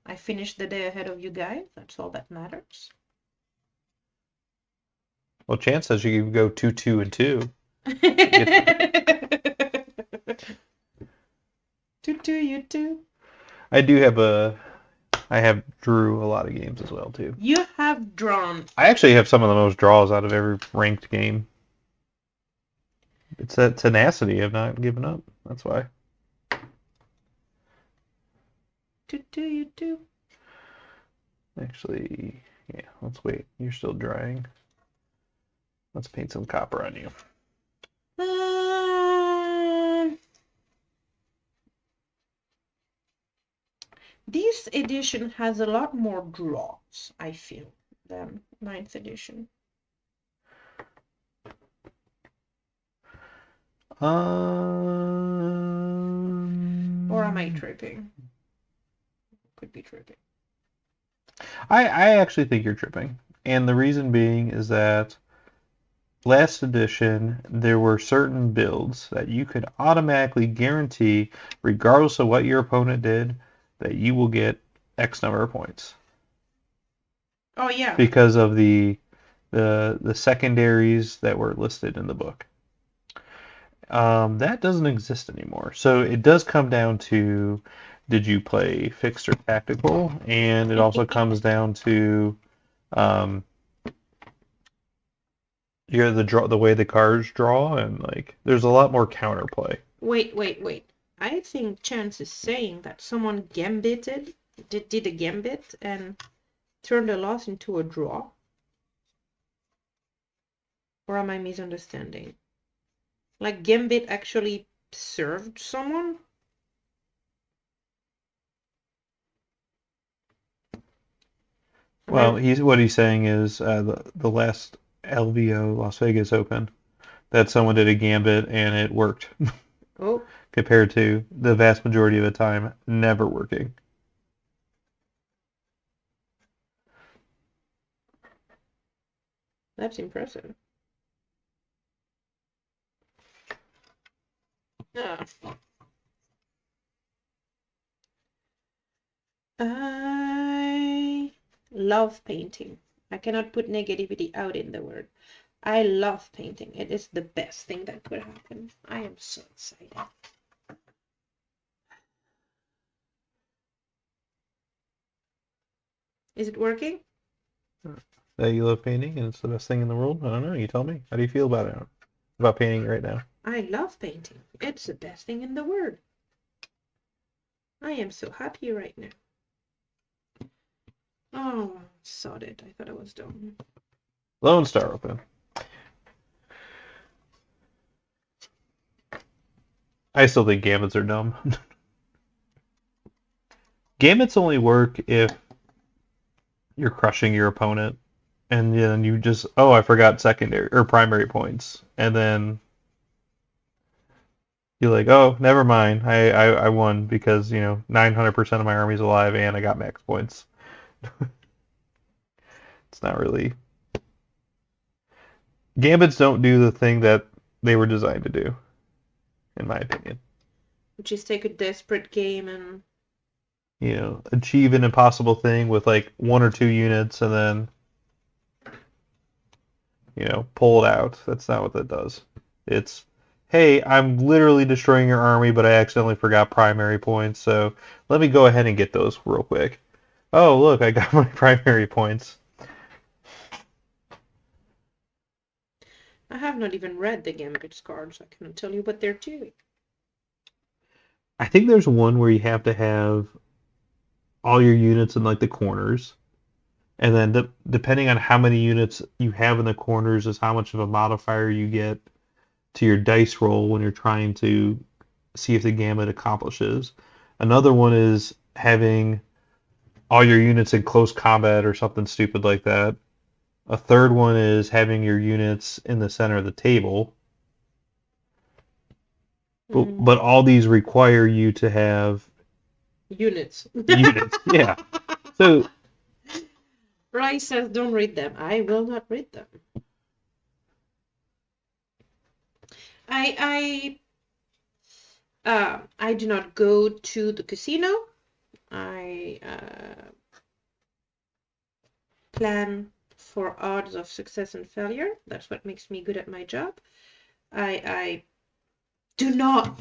I finished the day ahead of you guys. That's all that matters. Well, Chance says you can go 2, 2, and 2. 2, you 2. I have drew a lot of games as well, too. You have drawn. I actually have some of the most draws out of every ranked game. It's that tenacity of not giving up. That's why. 2, you 2. Actually, yeah, let's wait. You're still drying. Let's paint some copper on you. This edition has a lot more draws, I feel, than 9th edition. Or am I tripping? Could be tripping. I actually think you're tripping. And the reason being is that last edition, there were certain builds that you could automatically guarantee, regardless of what your opponent did, that you will get X number of points. Oh, yeah. Because of the secondaries that were listed in the book. That doesn't exist anymore. So it does come down to, did you play fixed or tactical? And it also comes down to the way the cards draw, and like there's a lot more counterplay. Wait. I think Chance is saying that someone did a gambit and turned a loss into a draw. Or am I misunderstanding? Like gambit actually served someone? Well, what he's saying is the last LVO Las Vegas Open, that someone did a gambit and it worked. Oh. Compared to the vast majority of the time never working. That's impressive. I love painting. I cannot put negativity out in the word. I love painting. It is the best thing that could happen. I am so excited. Is it working? That you love painting and it's the best thing in the world? I don't know. You tell me. How do you feel about it? About painting right now? I love painting. It's the best thing in the world. I am so happy right now. Oh, sod it. I thought I was done. Lone Star Open. I still think gambits are dumb. Gambits only work if you're crushing your opponent and then you just, oh, I forgot secondary or primary points. And then You're like, oh, never mind. I won because, 900% of my army's alive and I got max points. It's not really. Gambits don't do the thing that they were designed to do, in my opinion. Which is take a desperate game and Achieve an impossible thing with like one or two units and then, pull it out. That's not what that does. It's, hey, I'm literally destroying your army, but I accidentally forgot primary points, so let me go ahead and get those real quick. Oh, look, I got my primary points. I have not even read the Gambit's cards. I cannot tell you what they're doing. I think there's one where you have to have all your units in like the corners, and then depending on how many units you have in the corners is how much of a modifier you get to your dice roll when you're trying to see if the gambit accomplishes. Another one is having all your units in close combat or something stupid like that. A third one is having your units in the center of the table. But all these require you to have units. Units, yeah. So Rice says, don't read them. I will not read them. I do not go to the casino. I plan for odds of success and failure. That's what makes me good at my job. I do not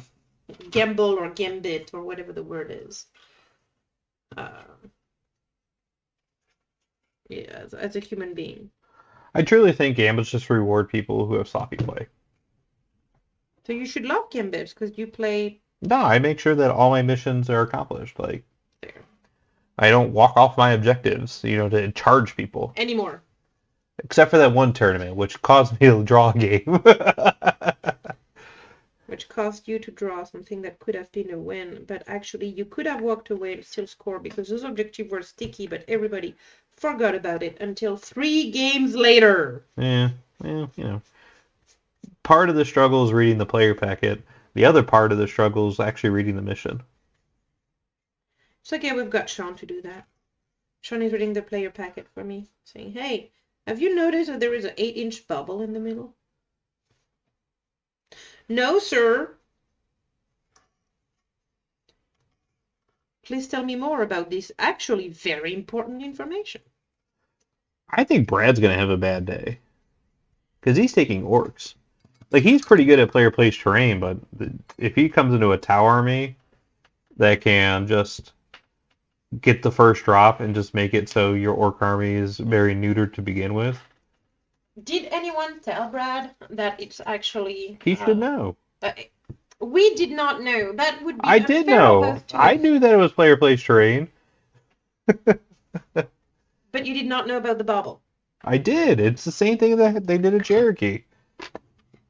gamble or gambit or whatever the word is. Yeah, as a human being. I truly think gambits just reward people who have sloppy play. So you should love gambits because you play. No, I make sure that all my missions are accomplished. Like, there. I don't walk off my objectives, to charge people. Anymore. Except for that one tournament, which caused me to draw a game. Which caused you to draw something that could have been a win, but actually you could have walked away and still score because those objectives were sticky, but everybody forgot about it until 3 games later. Yeah, well, part of the struggle is reading the player packet. The other part of the struggle is actually reading the mission. It's okay, we've got Sean to do that. Sean is reading the player packet for me, saying, hey, have you noticed that there is an 8-inch bubble in the middle? No, sir. Please tell me more about this actually very important information. I think Brad's going to have a bad day. Because he's taking orcs. Like, he's pretty good at player place terrain, but if he comes into a Tau army that can just get the first drop and just make it so your orc army is very neutered to begin with. Did anyone tell Brad that it's actually... He should know. We did not know. That would be I did know. I knew that it was player place terrain. But you did not know about the bubble. I did. It's the same thing that they did at Cherokee.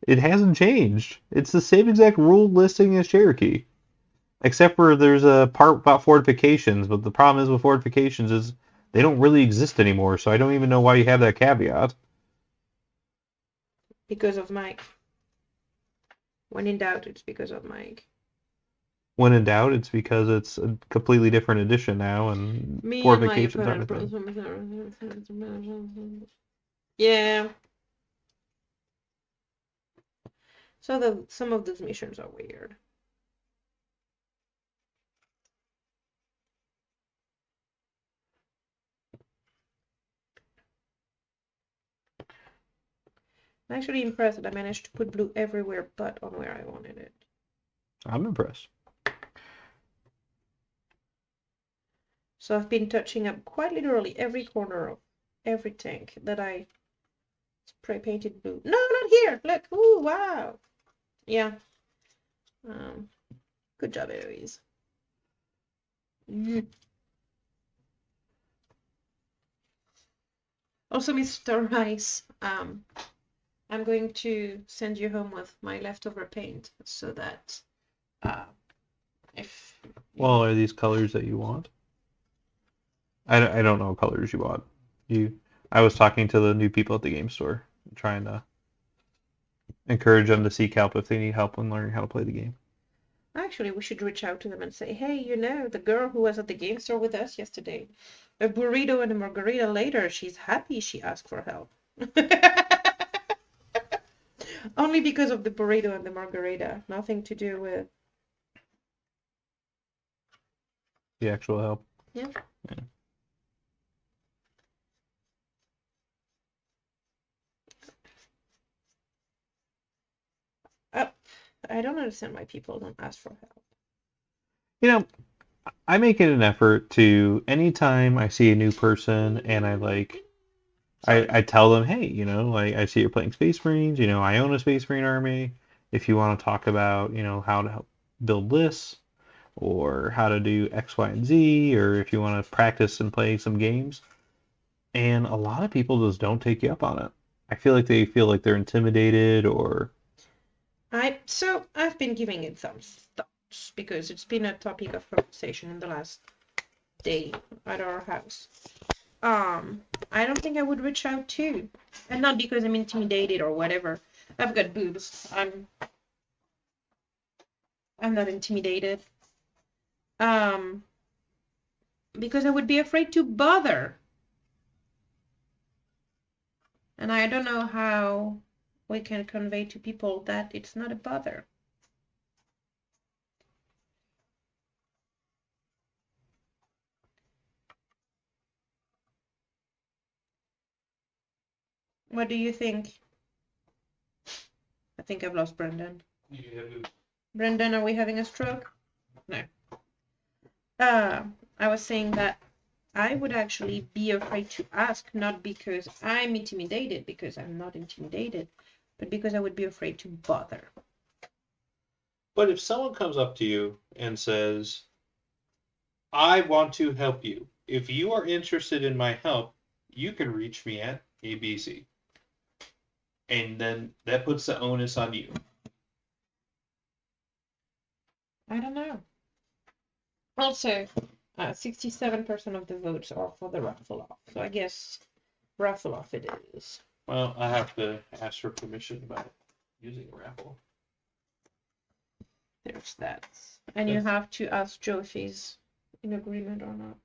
It hasn't changed. It's the same exact rule listing as Cherokee. Except for there's a part about fortifications, but the problem is with fortifications is they don't really exist anymore, so I don't even know why you have that caveat. Because of Mike. When in doubt, it's because of Mike. When in doubt, it's because it's a completely different edition now, and fortifications aren't a thing. Yeah. So some of those missions are weird. I'm actually impressed that I managed to put blue everywhere but on where I wanted it. I'm impressed. So I've been touching up quite literally every corner of every tank that I spray painted blue. No, not here! Look! Ooh, wow! Yeah. Good job, Eloise. Also, Mr. Rice, I'm going to send you home with my leftover paint so that if... Well, are these colors that you want? I don't know what colors you want. I was talking to the new people at the game store, trying to encourage them to seek help if they need help in learning how to play the game. Actually, we should reach out to them and say, hey, the girl who was at the game store with us yesterday, a burrito and a margarita later, she's happy she asked for help. Only because of the burrito and the margarita. Nothing to do with... The actual help. Yeah. I don't understand why people don't ask for help. I make it an effort to, anytime I see a new person and I tell them, hey, I see you're playing Space Marines, I own a Space Marine army. If you want to talk about, how to help build lists or how to do X, Y, and Z, or if you want to practice and play some games. And a lot of people just don't take you up on it. I feel like they feel like they're intimidated or... I've been giving it some thoughts because it's been a topic of conversation in the last day at our house. I don't think I would reach out to, and not because I'm intimidated or whatever. I've got boobs. I'm not intimidated. Because I would be afraid to bother. And I don't know how we can convey to people that it's not a bother. What do you think? I think I've lost Brendan. Brendan, are we having a stroke? No. I was saying that I would actually be afraid to ask, not because I'm intimidated, because I'm not intimidated, but because I would be afraid to bother. But if someone comes up to you and says, I want to help you. If you are interested in my help, you can reach me at ABC. And then that puts the onus on you. I don't know. Also, 67% of the votes are for the raffle off. So I guess raffle off it is. Well, I have to ask for permission about using a raffle. There's that. And you have to ask Joe if he's in agreement or not.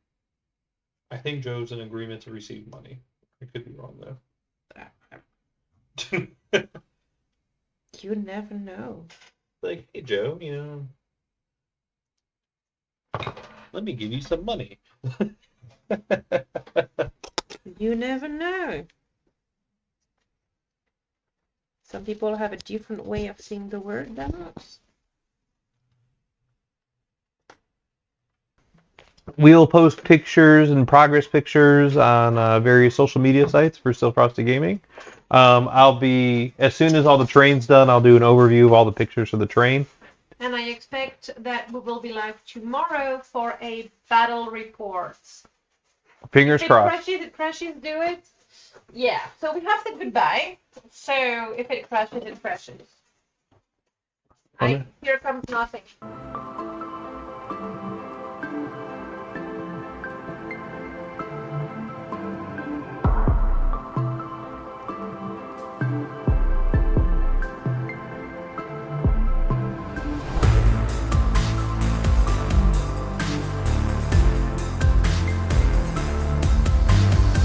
I think Joe's in agreement to receive money. I could be wrong, though. You never know. Like, hey, Joe, let me give you some money. You never know. Some people have a different way of seeing the word than us. We'll post pictures and progress pictures on various social media sites for Still Frosty Gaming. I'll be, as soon as all the train's done, I'll do an overview of all the pictures of the train. And I expect that we will be live tomorrow for a battle report. Fingers crossed. If it crashes, do it. Yeah, so we have said goodbye. So if it crashes, it crashes. Okay. Here comes nothing.